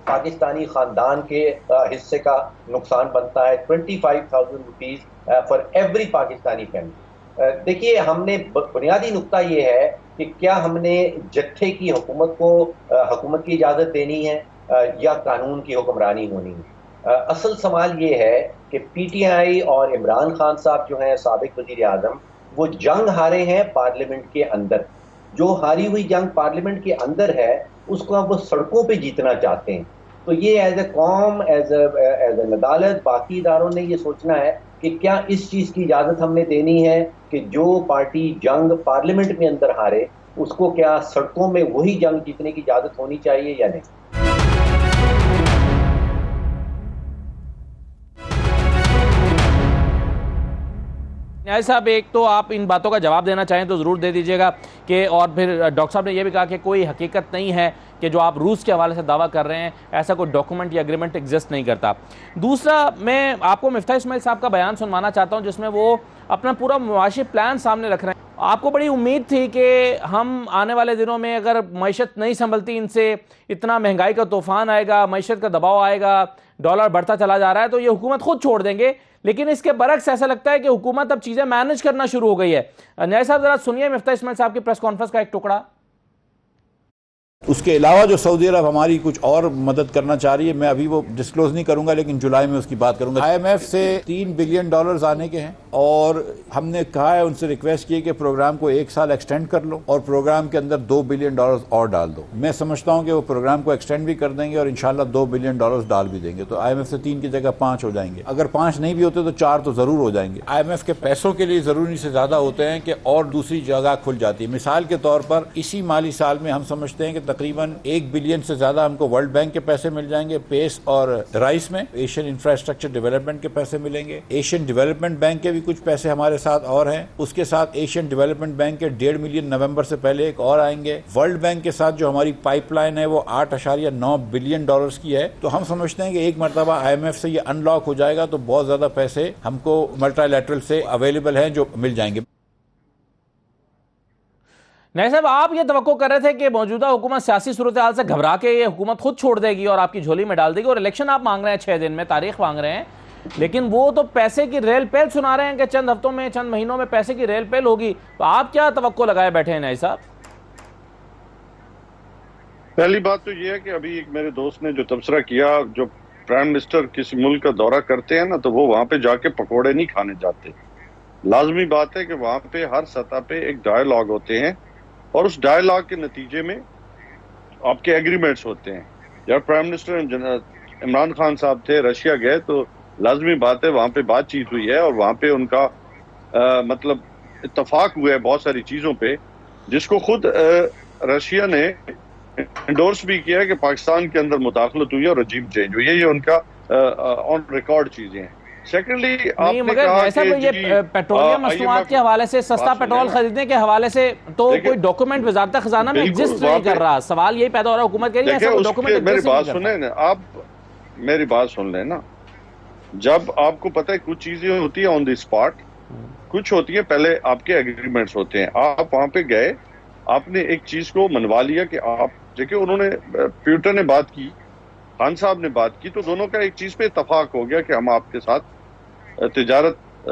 پاکستانی خاندان کے حصے کا نقصان بنتا ہے. 25,000 rupees for every Pakistani family. دیکھیے، ہم نے بنیادی نقطہ یہ ہے کہ کیا ہم نے جتھے کی حکومت کو حکومت کی اجازت دینی ہے یا قانون کی حکمرانی ہونی ہے. اصل سوال یہ ہے کہ پی ٹی آئی اور عمران خان صاحب جو ہیں سابق وزیر اعظم، وہ جنگ ہارے ہیں پارلیمنٹ کے اندر. جو ہاری ہوئی جنگ پارلیمنٹ کے اندر ہے اس کو اب وہ سڑکوں پہ جیتنا چاہتے ہیں. تو یہ ایز اے قوم، ایز این عدالت، باقی اداروں نے یہ سوچنا ہے کہ کیا اس چیز کی اجازت ہم نے دینی ہے کہ جو پارٹی جنگ پارلیمنٹ میں اندر ہارے اس کو کیا سڑکوں میں وہی جنگ جیتنے کی اجازت ہونی چاہیے یا نہیں؟ نیاز صاحب، ایک تو آپ ان باتوں کا جواب دینا چاہیں تو ضرور دے دیجیے گا کہ، اور پھر ڈاکٹر صاحب نے یہ بھی کہا کہ کوئی حقیقت نہیں ہے کہ جو آپ روس کے حوالے سے دعویٰ کر رہے ہیں ایسا کوئی ڈاکومنٹ یا اگریمنٹ ایگزسٹ نہیں کرتا۔ دوسرا، میں آپ کو مفتاح اسماعیل صاحب کا بیان سنوانا چاہتا ہوں جس میں وہ اپنا پورا معاشی پلان سامنے رکھ رہے ہیں۔ آپ کو بڑی امید تھی کہ ہم آنے والے دنوں میں اگر معیشت نہیں سنبھلتی ان سے، اتنا مہنگائی کا طوفان آئے گا، معیشت کا دباؤ آئے گا، ڈالر بڑھتا چلا جا رہا ہے تو یہ حکومت خود چھوڑ دیں گے، لیکن اس کے برعکس ایسا لگتا ہے کہ حکومت اب چیزیں مینج کرنا شروع ہو گئی ہے۔ نیاز صاحب ذرا سنیے مفتاح اسماعیل صاحب کی پریس کانفرنس کا ایک ٹکڑا۔ اس کے علاوہ جو سعودی عرب ہماری کچھ اور مدد کرنا چاہ رہی ہے، میں ابھی وہ ڈسکلوز نہیں کروں گا لیکن جولائی میں اس کی بات کروں گا۔ آئی ایم ایف سے $3 بلین آنے کے ہیں اور ہم نے کہا ہے، ان سے ریکویسٹ کی کہ پروگرام کو 1 سال ایکسٹینڈ کر لو اور پروگرام کے اندر $2 بلین اور ڈال دو۔ میں سمجھتا ہوں کہ وہ پروگرام کو ایکسٹینڈ بھی کر دیں گے اور انشاءاللہ $2 بلین ڈال بھی دیں گے، تو آئی ایم ایف سے 3 کی جگہ 5 ہو جائیں گے۔ اگر 5 نہیں بھی ہوتے تو 4 تو ضرور ہو جائیں گے۔ آئی ایم ایف کے پیسوں کے لیے ضروری سے زیادہ ہوتے ہیں کہ اور دوسری جگہ کھل جاتی ہے۔ مثال کے طور پر اسی مالی سال میں ہم سمجھتے ہیں کہ تقریباً $1 بلین سے زیادہ ہم کو ورلڈ بینک کے پیسے مل جائیں گے پیس اور رائس میں، ایشین انفراسٹرکچر ڈیولپمنٹ کے پیسے ملیں گے، ایشین ڈیولپمنٹ بینک کے بھی کچھ پیسے ہمارے ساتھ اور ہیں، اس کے ساتھ ایشین ڈیولپمنٹ بینک کے $1.5 ملین نومبر سے پہلے ایک اور آئیں گے، ورلڈ بینک کے ساتھ جو ہماری پائپ لائن ہے وہ $8.9 بلین کی ہے۔ تو ہم سمجھتے ہیں کہ ایک مرتبہ آئی ایم ایف سے یہ ان لاک ہو جائے گا تو بہت زیادہ پیسے ہم کو ملٹی لیٹرل سے اویلیبل ہیں جو مل جائیں گے۔ نہیں صاحب، آپ یہ توقع کر رہے تھے کہ موجودہ حکومت سیاسی صورتحال سے گھبرا کے یہ حکومت خود چھوڑ دے گی اور آپ کی جھولی میں ڈال دے گی، اور الیکشن آپ مانگ رہے ہیں 6 دن میں، تاریخ مانگ رہے ہیں، لیکن وہ تو پیسے کی ریل پیل سنا رہے ہیں کہ چند ہفتوں میں، چند مہینوں میں پیسے کی ریل پیل ہوگی، تو آپ کیا توقع لگائے بیٹھے ہیں نیاز صاحب؟ پہلی بات تو یہ ہے کہ ابھی ایک میرے دوست نے جو تبصرہ کیا، جو پرائم منسٹر کسی ملک کا دورہ کرتے ہیں نا تو وہ وہاں پہ جا کے پکوڑے نہیں کھانے جاتے۔ لازمی بات ہے کہ وہاں پہ ہر سطح پہ ایک ڈائیلاگ ہوتے ہیں اور اس ڈائیلاگ کے نتیجے میں آپ کے ایگریمنٹس ہوتے ہیں۔ جب پرائم منسٹر عمران خان صاحب تھے، رشیا گئے تو لازمی بات ہے وہاں پہ بات چیت ہوئی ہے اور وہاں پہ ان کا مطلب اتفاق ہوا ہے بہت ساری چیزوں پہ، جس کو خود رشیا نے انڈورس بھی کیا ہے کہ پاکستان کے اندر مداخلت ہوئی ہے اور رجیم چینج ہوئی ہے۔ یہ ان کا آن ریکارڈ چیزیں ہیں۔ سیکنڈلی آپ نے کہا کہ یہ پیٹرولیم مصنوعات کے حوالے سے، سستا پیٹرول خریدنے کے حوالے سے تو کوئی ڈاکومنٹ وزارت خزانہ میں ایگزسٹ نہیں کر رہا۔ سوال یہی پیدا ہو رہا ہے حکومت کہہ رہی ہے ایسا کوئی ڈاکومنٹ میری بات سنیں نا، آپ میری بات سن لیں نا۔ جب آپ کو پتہ ہے کچھ چیزیں ہوتی ہیں آن دی اسپاٹ، کچھ ہوتی ہیں پہلے آپ کے ایگریمنٹس ہوتے ہیں۔ آپ وہاں پہ گئے، آپ نے ایک چیز کو منوا لیا کہ آپ دیکھیں، انہوں نے پیوٹر نے بات کی، خان صاحب نے بات کی، تو دونوں کا ایک چیز پہ اتفاق ہو گیا کہ ہم آپ کے ساتھ تجارت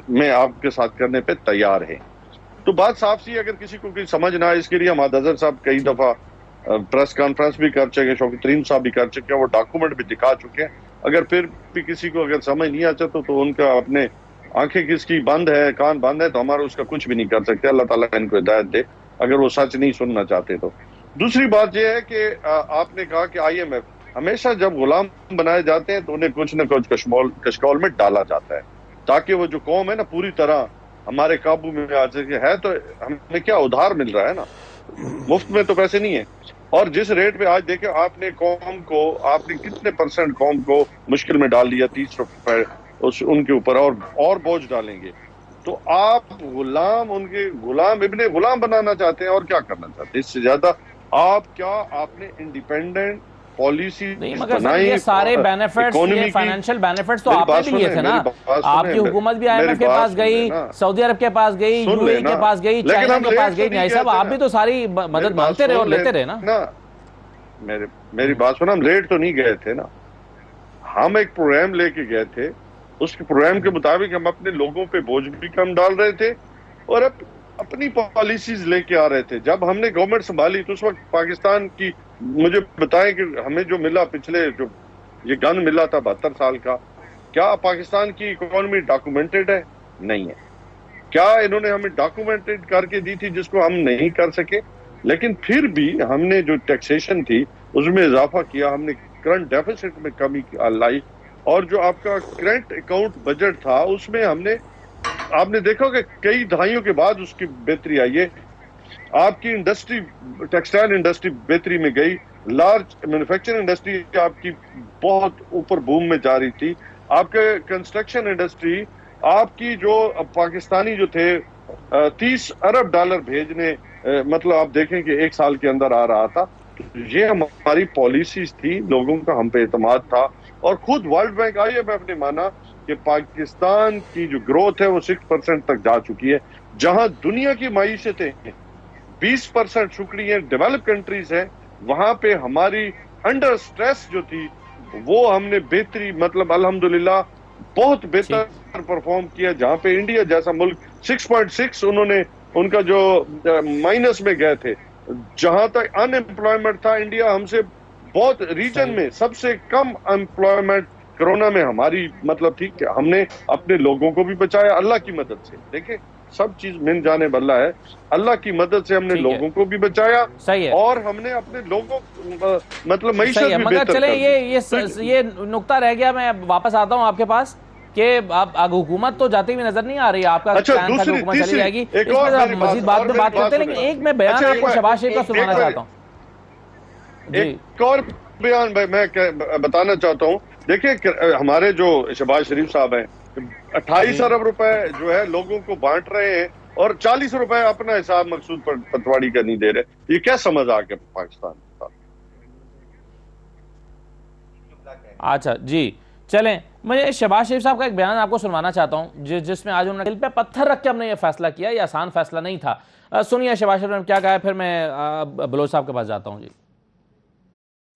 میں آپ کے ساتھ کرنے پہ تیار ہیں۔ تو بات صاف سی، اگر کسی کو سمجھ نہ آئے، اس کے لیے ہماد اظہر صاحب کئی دفعہ پریس کانفرنس بھی کر چکے، شوکت ترین صاحب بھی کر چکے ہیں، وہ ڈاکومنٹ بھی دکھا چکے ہیں۔ اگر پھر بھی کسی کو اگر سمجھ نہیں آتا تو ان کا اپنے آنکھیں کس کی بند ہے، کان بند ہے، تو ہمارا اس کا کچھ بھی نہیں کر سکتے۔ اللہ تعالیٰ ان کو ہدایت دے اگر وہ سچ نہیں سننا چاہتے تو۔ دوسری بات یہ ہے کہ آپ نے کہا کہ آئی ایم ایف ہمیشہ جب غلام بنائے جاتے ہیں تو انہیں کچھ نہ کچھ کشکول میں ڈالا جاتا ہے تاکہ وہ جو قوم ہے نا پوری طرح ہمارے قابو میں آ سکے۔ ہے تو ہمیں کیا ادھار مل رہا ہے نا، مفت میں تو پیسے نہیں ہیں۔ اور جس ریٹ پہ آج دیکھیں آپ نے قوم کو، آپ نے کتنے % قوم کو مشکل میں ڈال دیا، 30 روپے ان کے اوپر اور بوجھ ڈالیں گے۔ تو آپ غلام، ان کے غلام ابن غلام بنانا چاہتے ہیں اور کیا کرنا چاہتے ہیں اس سے زیادہ؟ آپ کیا، آپ نے انڈیپینڈنٹ پالیسی بنائی، یہ سارے بینیفٹس، یہ فائنینشیل بینیفٹس تو آپ نے بھی لیے تھے نا۔ آپ کی حکومت بھی آئی ایم ایف کے پاس گئی، سعودی عرب کے پاس گئی، یو اے ای کے پاس گئی، چائنا کے پاس گئی۔ نیاز صاحب آپ بھی تو ساری مدد مانگتے رہے اور لیتے رہے نا۔ میری بات سنا، ہم لیٹ تو نہیں گئے تھے نا، ہم ایک پروگرام لے کے گئے تھے، اس کے پروگرام کے مطابق ہم اپنے لوگوں پہ بوجھ بھی کم ڈال رہے تھے اور اپنی پالیسیز لے کے آ رہے تھے۔ جب ہم نے گورنمنٹ سنبھالی تو اس وقت پاکستان کی، مجھے بتائیں کہ ہمیں جو ملا پچھلے، جو یہ گن ملا تھا 72 سال کا، کیا پاکستان کی اکانومی ڈاکومنٹڈ ہے؟ نہیں ہے۔ کیا انہوں نے ہمیں ڈاکومنٹڈ کر کے دی تھی جس کو ہم نہیں کر سکے؟ لیکن پھر بھی ہم نے جو ٹیکسیشن تھی اس میں اضافہ کیا، ہم نے کرنٹ ڈیفیسٹ میں کمی لائی، اور جو آپ کا کرنٹ اکاؤنٹ بجٹ تھا اس میں ہم نے، آپ نے دیکھا کہ کئی دہائیوں کے بعد اس کی بہتری آئی ہے. آپ کی انڈسٹری، ٹیکسٹائل انڈسٹری بہتری میں گئی، لارج مینوفیکچرنگ انڈسٹری آپ کی بہت اوپر بوم میں جا رہی تھی. آپ کے کنسٹرکشن انڈسٹری، آپ کی جو پاکستانی جو تھے 30 ارب ڈالر بھیجنے، مطلب آپ دیکھیں کہ ایک سال کے اندر آ رہا تھا. یہ ہماری پالیسیز تھی، لوگوں کا ہم پہ اعتماد تھا، اور خود ورلڈ بینک IMF نے مانا کہ پاکستان کی جو گروتھ ہے وہ 6% تک جا چکی ہے. جہاں دنیا کی معیشتیں 20% شکری ہیں، ڈیولپ کنٹریز ہیں، وہاں پہ ہماری انڈر سٹریس جو تھی وہ ہم نے بہتری، مطلب الحمدللہ بہت بہتر پرفارم کیا. جہاں پہ انڈیا جیسا ملک 6.6 انہوں نے، ان کا جو مائنس میں گئے تھے. جہاں تک ان امپلائمنٹ تھا، انڈیا ہم سے بہت ریجن میں سب سے کم امپلائمنٹ کرونا میں ہماری مطلب تھی کہ ہم نے اپنے لوگوں کو بھی بچایا اللہ کی مدد سے. دیکھیں سب چیز من جانب اللہ ہے، اللہ کی مدد سے ہم نے لوگوں کو بھی بچایا، اور ہم نے اپنے لوگوں مطلب معیشت بھی مگر بہتر چلیں کر یہ نقطہ رہ گیا. میں واپس آتا ہوں آپ کے پاس کہ اب حکومت تو جاتی ہوئی نظر نہیں آ رہی. آپ کا پلان تھا کہ حکومت چلی جائے گی، اس میں مزید بعد میں بات کرتے ہیں، لیکن ایک میں بیان آپ کو شہباز شریف کا سنوانا چاہتا ہوں. ایک اور بیان میں بتانا چاہتا ہوں. دیکھیں ہمارے جو شہباز شریف صاحب ہیں 28 ارب روپے جو ہے لوگوں کو بانٹ رہے ہیں، اور 40 روپے اپنا حساب مقصود پٹواری کا نہیں دے رہے. یہ کیا سمجھ آ کے پاکستان کا؟ اچھا جی چلیں، میں شہباز شریف صاحب کا ایک بیان آپ کو سنوانا چاہتا ہوں جس میں آج انہوں نے دل پہ پتھر رکھ کے ہم نے یہ فیصلہ کیا. یہ آسان فیصلہ نہیں تھا. سنیے شہباز شریف نے کیا کہا ہے، پھر میں بلوچ صاحب کے پاس جاتا ہوں. جی،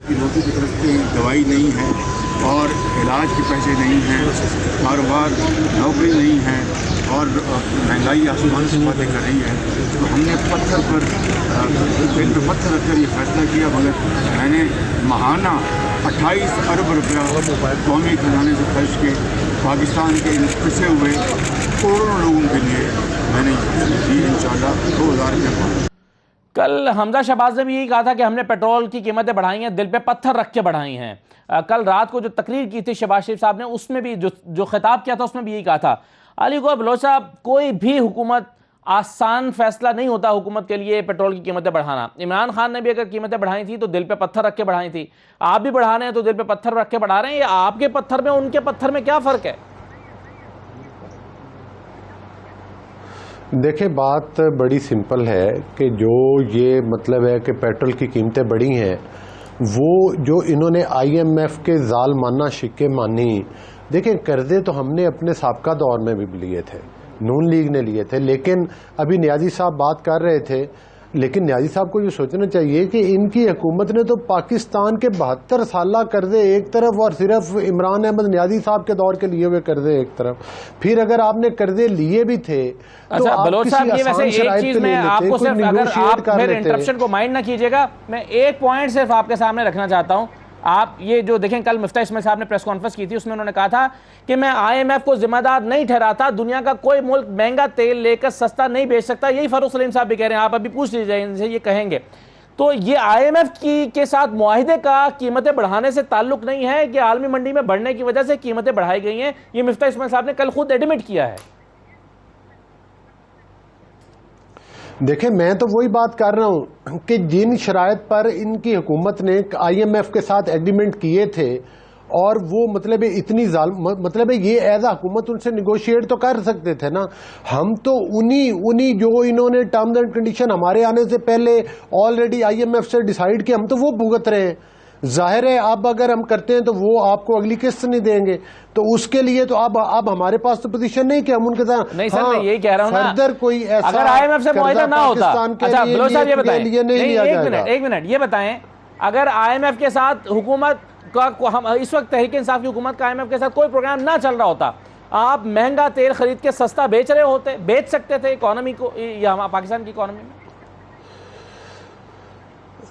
لوگوں کی طرف سے دوائی نہیں ہے اور علاج کے پیسے نہیں ہیں، کاروبار نوکری نہیں ہے، اور مہنگائی آسمان سے باتیں کر رہی ہے، تو ہم نے پتھر پر دل پہ پتھر رکھ کر یہ فیصلہ کیا. مگر میں نے ماہانہ 28 ارب روپیہ قومی خزانے سے خرچ کے پاکستان کے پھنسے ہوئے کروڑوں لوگوں کے لیے میں نے دی انشاءاللہ 2000 روپیہ. کل حمزہ شہباز نے بھی یہی کہا تھا کہ ہم نے پیٹرول کی قیمتیں بڑھائی ہیں، دل پہ پتھر رکھ کے بڑھائی ہیں. کل رات کو جو تقریر کی تھی شہباز شریف صاحب نے، اس میں بھی جو خطاب کیا تھا اس میں بھی یہی کہا تھا. علی گوہر بلوچ صاحب، کوئی بھی حکومت آسان فیصلہ نہیں ہوتا حکومت کے لیے پیٹرول کی قیمتیں بڑھانا. عمران خان نے بھی اگر قیمتیں بڑھائی تھی تو دل پہ پتھر رکھ کے بڑھائی تھی. آپ بھی بڑھا رہے ہیں تو دل پہ پتھر رکھ کے بڑھا رہے ہیں. یا آپ کے پتھر میں ان کے پتھر میں کیا فرق ہے؟ دیکھیں بات بڑی سمپل ہے کہ جو یہ مطلب ہے کہ پیٹرول کی قیمتیں بڑھی ہیں، وہ جو انہوں نے IMF کے ظالمانہ شکے مانی. دیکھیں قرضے تو ہم نے اپنے سابقہ دور میں بھی لیے تھے، نون لیگ نے لیے تھے، لیکن ابھی نیازی صاحب بات کر رہے تھے، لیکن نیازی صاحب کو یہ سوچنا چاہیے کہ ان کی حکومت نے تو پاکستان کے 72 سالہ قرضے ایک طرف اور صرف عمران احمد نیازی صاحب کے دور کے لیے ہوئے قرضے ایک طرف. پھر اگر آپ نے قرضے لیے بھی تھے تو آپ بلوچ صاحب یہ ویسے ایک چیز میں آپ کو صرف، اگر آپ پھر انٹرپشن کو مائنڈ نہ کیجئے گا، میں ایک پوائنٹ صرف آپ کے سامنے رکھنا چاہتا ہوں. آپ یہ جو دیکھیں کل مفتاح اسماعیل صاحب نے پریس کانفرنس کی تھی، اس میں انہوں نے کہا تھا کہ میں IMF کو ذمہ دار نہیں ٹھہراتا، دنیا کا کوئی ملک مہنگا تیل لے کر سستا نہیں بیچ سکتا. یہی فاروق سلیم صاحب بھی کہہ رہے ہیں، آپ ابھی پوچھ لیجیے ان سے، یہ کہیں گے. تو یہ IMF کے ساتھ معاہدے کا قیمتیں بڑھانے سے تعلق نہیں ہے کہ عالمی منڈی میں بڑھنے کی وجہ سے قیمتیں بڑھائی گئی ہیں. یہ مفتاح اسماعیل صاحب نے کل خود ایڈمٹ کیا ہے. دیکھیں میں تو وہی بات کر رہا ہوں کہ جن شرائط پر ان کی حکومت نے IMF کے ساتھ ایگریمنٹ کیے تھے، اور وہ مطلب اتنی مطلب یہ ایز اے حکومت ان سے نیگوشیٹ تو کر سکتے تھے نا. ہم تو انہی جو انہوں نے ٹرمز اینڈ کنڈیشن ہمارے آنے سے پہلے آلریڈی IMF سے ڈیسائیڈ کیا، ہم تو وہ بھگت رہے ہیں. ظاہر ہے اب اگر ہم کرتے ہیں تو وہ آپ کو اگلی قسط نہیں دیں گے، تو اس کے لیے تو اب ہمارے پاس تو پوزیشن نہیں کہ ہم ان کے ساتھ. نہیں سر، میں یہی کہہ رہا ہوں نا، فردر کوئی ایسا اگر IMF سے معاہدہ نہ ہوتا. اچھا بلوچ صاحب یہ بتائیں، ایک منٹ یہ بتائیں، اگر IMF کے ساتھ حکومت کا اس وقت تحریک انصاف کی حکومت کا IMF کے ساتھ کوئی پروگرام نہ چل رہا ہوتا، آپ مہنگا تیل خرید کے سستا بیچ سکتے تھے اکانومی کو، یا پاکستان کی اکانومی میں؟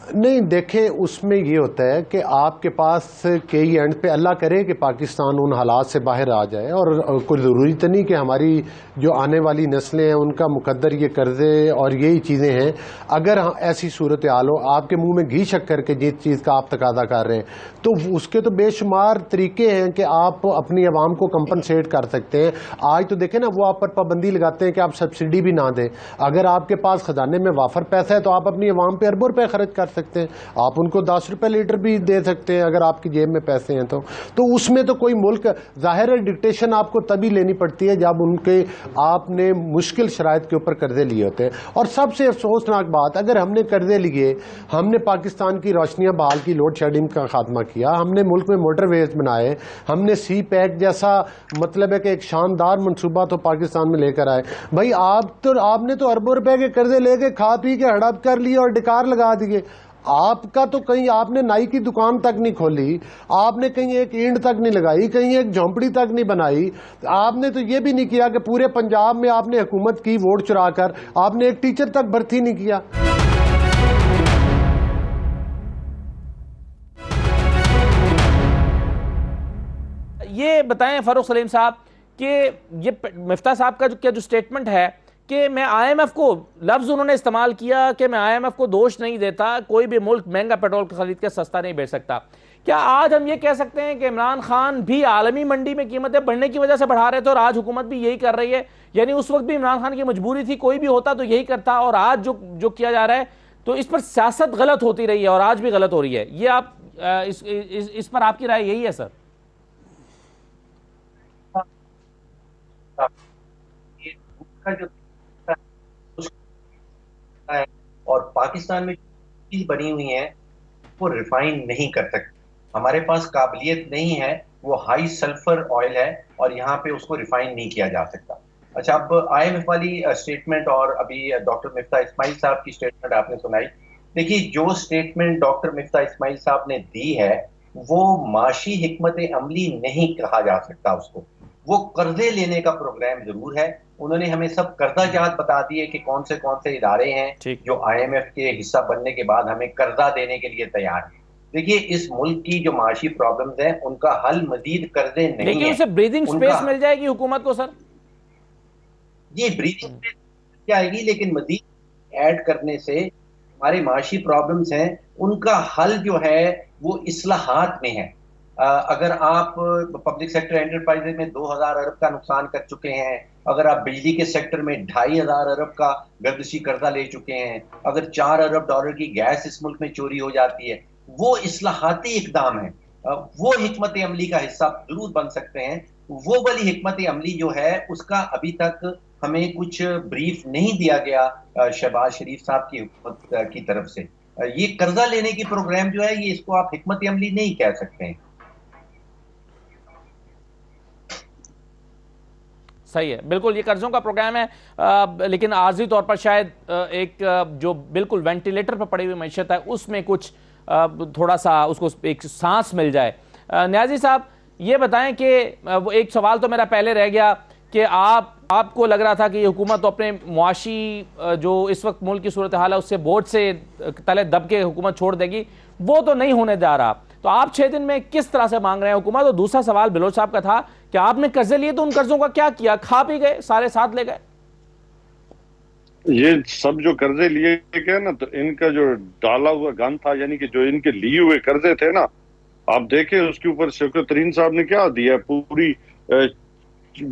نہیں دیکھیں، اس میں یہ ہوتا ہے کہ آپ کے پاس کئی اینڈ پہ اللہ کرے کہ پاکستان ان حالات سے باہر آ جائے، اور کوئی ضروری تو نہیں کہ ہماری جو آنے والی نسلیں ہیں ان کا مقدر یہ قرضے اور یہی چیزیں ہیں. اگر ایسی صورتحال ہو، آپ کے منہ میں گھی شکر کے جس چیز کا آپ تقاضا کر رہے ہیں، تو اس کے تو بے شمار طریقے ہیں کہ آپ اپنی عوام کو کمپنسیٹ کر سکتے ہیں. آج تو دیکھیں نا، وہ آپ پر پابندی لگاتے ہیں کہ آپ سبسڈی بھی نہ دیں. اگر آپ کے پاس خزانے میں وافر پیسہ ہے تو آپ اپنی عوام پہ اربوں روپے خرچ کر سکتے ہیں. آپ ان کو 10 روپے لیٹر بھی دے سکتے ہیں اگر آپ کی جیب میں پیسے ہیں تو اس میں تو کوئی ملک ظاہر ہے ڈکٹیشن آپ کو تبھی لینی پڑتی ہے جب ان کے آپ نے مشکل شرائط کے اوپر قرضے لیے ہوتے ہیں. اور سب سے افسوسناک بات، اگر ہم نے قرضے لیے، ہم نے پاکستان کی روشنیاں بحال کی، لوڈ شیڈنگ کا خاتمہ کیا، ہم نے ملک میں موٹر ویز بنائے، ہم نے سی پیک جیسا مطلب ہے کہ ایک شاندار منصوبہ تو پاکستان میں لے کر آئے. بھائی آپ نے تو اربوں روپے کے قرضے لے کے کھا پی کے ہڑپ کر لیے اور ڈکار لگا دیے. آپ کا تو کہیں آپ نے نائی کی دکان تک نہیں کھولی، آپ نے کہیں ایک اینٹ تک نہیں لگائی، کہیں ایک جھونپڑی تک نہیں بنائی. آپ نے تو یہ بھی نہیں کیا کہ پورے پنجاب میں آپ نے حکومت کی ووٹ چرا کر آپ نے ایک ٹیچر تک بھرتی نہیں کیا. یہ بتائیں فاروق سلیم صاحب کہ یہ مفتاح صاحب کا جو سٹیٹمنٹ ہے کہ میں آئی ایم ایف کو، لفظ انہوں نے استعمال کیا کہ میں آئی ایم ایف کو دوش نہیں دیتا، کوئی بھی ملک مہنگا پیٹرول خرید کے سستا نہیں بیچ سکتا. کیا آج ہم یہ کہہ سکتے ہیں کہ عمران خان بھی عالمی منڈی میں قیمتیں بڑھنے کی وجہ سے بڑھا رہے تھے اور آج حکومت بھی یہی کر رہی ہے؟ یعنی اس وقت بھی عمران خان کی مجبوری تھی، کوئی بھی ہوتا تو یہی کرتا، اور آج جو کیا جا رہا ہے تو اس پر سیاست غلط ہوتی رہی ہے اور آج بھی غلط ہو رہی ہے. یہ آپ اس پر آپ کی رائے یہی ہے سر؟ اور پاکستان میں چیز بنی ہوئی ہیں وہ ریفائن نہیں کر سکتے. ہمارے پاس قابلیت نہیں ہے، وہ ہائی سلفر آئل ہے اور یہاں پہ اس کو ریفائن نہیں کیا جا سکتا. اچھا، اب آئی ایم ایف والی اسٹیٹمنٹ اور ابھی ڈاکٹر مفتاح اسماعیل صاحب کی اسٹیٹمنٹ آپ نے سنائی. دیکھیے، جو اسٹیٹمنٹ ڈاکٹر مفتاح اسماعیل صاحب نے دی ہے وہ معاشی حکمت عملی نہیں کہا جا سکتا اس کو. وہ قرضے لینے کا پروگرام ضرور ہے. انہوں نے ہمیں سب قرضہ جات بتا دیے کہ کون سے ادارے ہیں جو آئی ایم ایف کے حصہ بننے کے بعد ہمیں قرضہ دینے کے لیے تیار ہیں. دیکھیے، اس ملک کی جو معاشی پرابلمز ہیں ان کا حل مزید قرضے نہیں ہے. لیکن اسے بریدنگ سپیس مل جائے گی حکومت کو سر؟ یہ بریدنگ سپیس مل جائے گی، لیکن مزید ایڈ کرنے سے ہمارے معاشی پرابلمز ہیں ان کا حل جو ہے وہ اصلاحات میں ہے. اگر آپ پبلک سیکٹر انٹرپرائز میں 2000 ارب کا نقصان کر چکے ہیں، اگر آپ بجلی کے سیکٹر میں 2500 ارب کا گردشی قرضہ لے چکے ہیں، اگر 4 ارب ڈالر کی گیس اس ملک میں چوری ہو جاتی ہے، وہ اصلاحاتی اقدام ہیں. وہ حکمت عملی کا حصہ ضرور بن سکتے ہیں. وہ والی حکمت عملی جو ہے اس کا ابھی تک ہمیں کچھ بریف نہیں دیا گیا شہباز شریف صاحب کی حکومت کی طرف سے. یہ قرضہ لینے کی پروگرام جو ہے، یہ اس کو آپ حکمت عملی نہیں کہہ سکتے ہیں. صحیح ہے، بالکل یہ قرضوں کا پروگرام ہے، لیکن عارضی طور پر شاید ایک جو بالکل وینٹیلیٹر پر پڑی ہوئی معیشت ہے اس میں کچھ تھوڑا سا اس کو ایک سانس مل جائے. نیازی صاحب یہ بتائیں کہ وہ ایک سوال تو میرا پہلے رہ گیا کہ آپ کو لگ رہا تھا کہ یہ حکومت تو اپنے معاشی جو اس وقت ملک کی صورتحال ہے اس سے بورڈ سے تلے دب کے حکومت چھوڑ دے گی، وہ تو نہیں ہونے جا رہا. تو آپ 6 دن میں کس طرح سے مانگ رہے ہیں حکومت؟ اور دوسرا سوال بلوچ صاحب کا تھا کہ آپ نے قرضے لیے تو ان قرضوں کا کیا کیا؟ کھا پی گئے، سارے ساتھ لے گئے؟ یہ سب جو قرضے لیے گئے نا، تو ان کا جو ڈالا ہوا گن تھا، یعنی کہ جو ان کے لیے ہوئے قرضے تھے نا، آپ دیکھیں اس کے اوپر شوکت ترین صاحب نے کیا دیا، پوری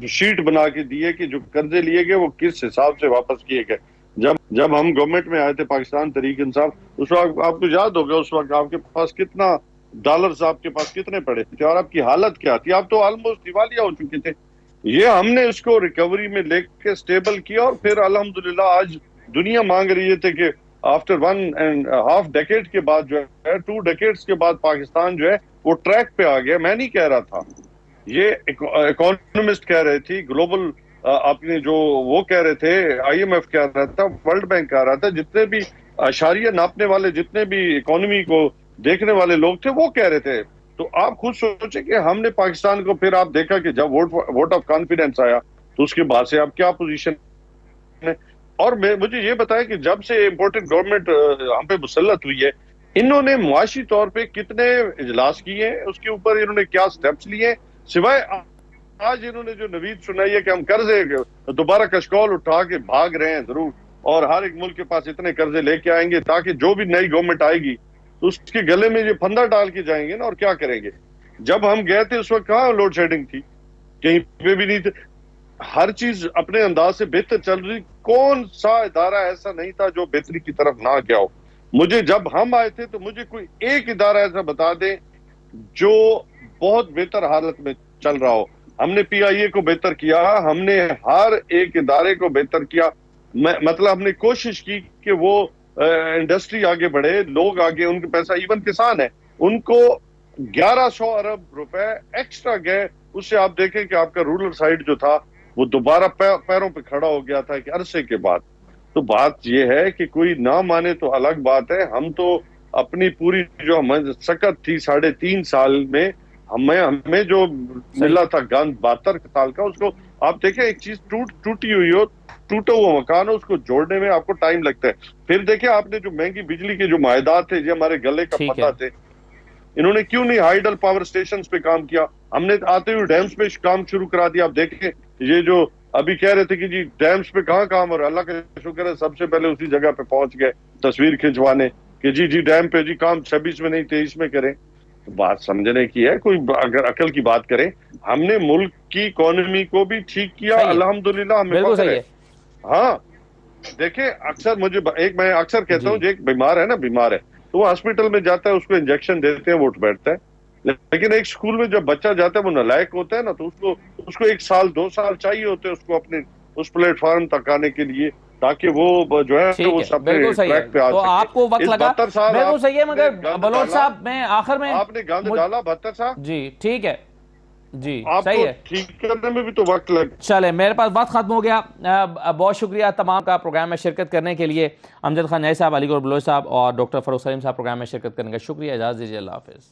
شیٹ بنا کے دیے کہ جو قرضے لیے گئے وہ کس حساب سے واپس کیے گئے. جب ہم گورنمنٹ میں آئے تھے پاکستان تحریک انصاف، اس وقت آپ کو یاد ہوگا اس وقت آپ کے پاس کتنا ڈالرز، آپ کے پاس کتنے پڑے تھے اور آپ کی حالت کیا تھی. آپ تو آلموسٹ دیوالیہ ہو چکے تھے. یہ ہم نے اس کو ریکوری میں لے کے سٹیبل کیا اور پھر الحمدللہ آج دنیا مانگ رہی ہے کہ آفٹر 1.5 ڈیکیڈ کے بعد جو ہے 2 ڈیکیڈز کے بعد پاکستان جو ہے وہ ٹریک پہ آ گیا. میں نہیں کہہ رہا تھا، یہ اکانومسٹ کہہ رہے تھے، گلوبل اپنے جو وہ کہہ رہے تھے، آئی ایم ایف کہہ رہا تھا، ورلڈ بینک کہہ رہا تھا، جتنے بھی اشاریہ ناپنے والے، جتنے بھی اکانومی کو دیکھنے والے لوگ تھے وہ کہہ رہے تھے. تو آپ خود سوچیں کہ ہم نے پاکستان کو پھر آپ دیکھا کہ جب ووٹ آف کانفیڈنس آیا تو اس کے بعد سے آپ کیا پوزیشن ہے. اور مجھے یہ بتایا کہ جب سے امپورٹنٹ گورنمنٹ ہم پہ مسلط ہوئی ہے انہوں نے معاشی طور پہ کتنے اجلاس کیے ہیں، اس کے اوپر انہوں نے کیا سٹیپس لیے ہیں، سوائے آج انہوں نے جو نوید سنائی ہے کہ ہم قرضے دوبارہ کشکول اٹھا کے بھاگ رہے ہیں ضرور، اور ہر ایک ملک کے پاس اتنے قرضے لے کے آئیں گے تاکہ جو بھی نئی گورنمنٹ آئے گی تو اس کے گلے میں یہ پھندا ڈال کے جائیں گے نا، اور کیا کریں گے؟ جب ہم گئے تھے اس وقت کہاں لوڈ شیڈنگ تھی، کہیں پہ بھی نہیں تھے، ہر چیز اپنے انداز سے بہتر چل رہی، کون سا ادارہ ایسا نہیں تھا جو بہتری کی طرف نہ گیا ہو؟ مجھے جب ہم آئے تھے تو مجھے کوئی ایک ادارہ ایسا بتا دیں جو بہت بہتر حالت میں چل رہا ہو۔ ہم نے پی آئی اے کو بہتر کیا، ہم نے ہر ایک ادارے کو بہتر کیا، مطلب ہم نے کوشش کی کہ وہ انڈسٹری آگے بڑھے، لوگ آگے، ان کے پیسہ، ایون کسان ہے، ان کو 1100 ارب روپے ایکسٹرا گئے، اس سے آپ دیکھیں کہ آپ کا رورل سائڈ جو تھا وہ دوبارہ پیروں پہ کھڑا ہو گیا تھا کہ عرصے کے بعد۔ تو بات یہ ہے کہ کوئی نہ مانے تو الگ بات ہے، ہم تو اپنی پوری جو ہمیں سکت تھی 3.5 سال میں ہمیں جو ملا تھا گند 72 سال کا، اس کو آپ دیکھیں، ایک چیز ٹوٹی ہوئی ہو، ٹوٹا ہوا مکان ہو، اس کو جوڑنے میں آپ کو ٹائم لگتا ہے۔ پھر دیکھیں آپ نے جو مہنگی بجلی کے جو معاہدات تھے جو ہمارے گلے کا پتہ تھے، انہوں نے کیوں نہیں ہائیڈل پاور سٹیشنز پہ کام کیا؟ ہم نے آتے ہوئے ڈیمز پہ کام شروع کرا دیا۔ آپ دیکھیں یہ جو ابھی کہہ رہے تھے کہ جی ڈیمز پہ کہاں کام، اور اللہ کا شکر ہے سب سے پہلے اسی جگہ پہ پہنچ گئے تصویر کھنچوانے کہ جی ڈیم پہ جی کام 26 میں نہیں 23 میں کریں۔ بات سمجھنے کی ہے، کوئی اگر عقل کی بات کرے، ہم نے ملک کی اکانومی کو بھی ٹھیک کیا، الحمدللہ ہمیں فخر ہے۔ ہاں دیکھیں اکثر میں اکثر کہتا ہوں، جو ایک بیمار ہے نا، بیمار ہے تو وہ ہاسپٹل میں جاتا ہے، اس کو انجیکشن دیتے ہیں، وہ اٹھ بیٹھتا ہے، لیکن ایک سکول میں جب بچہ جاتا ہے وہ نالائق ہوتا ہے نا، تو اس کو 1 سال 2 سال چاہیے ہوتے ہیں اس کو اپنے اس پلیٹ فارم تک آنے کے لیے، تاکہ وہ جو ہے وہ سب بالکل صحیح ہے۔ تو آپ کو وقت لگا، بالکل صحیح ہے، مگر بلوچ صاحب میں آخر میں آپ نے گند ڈالا 72 صاحب، جی ٹھیک ہے، جی آپ صحیح کو ہے، ٹھیک کرنے میں بھی تو وقت لگ۔ چلے میرے پاس وقت ختم ہو گیا، بہت شکریہ تمام کا پروگرام میں شرکت کرنے کے لیے۔ امجد خان نئی صاحب، علی گڑھ بلوچ صاحب اور ڈاکٹر فاروق سلیم صاحب پروگرام میں شرکت کرنے کا شکریہ، اجازت دیجیے، اللہ حافظ۔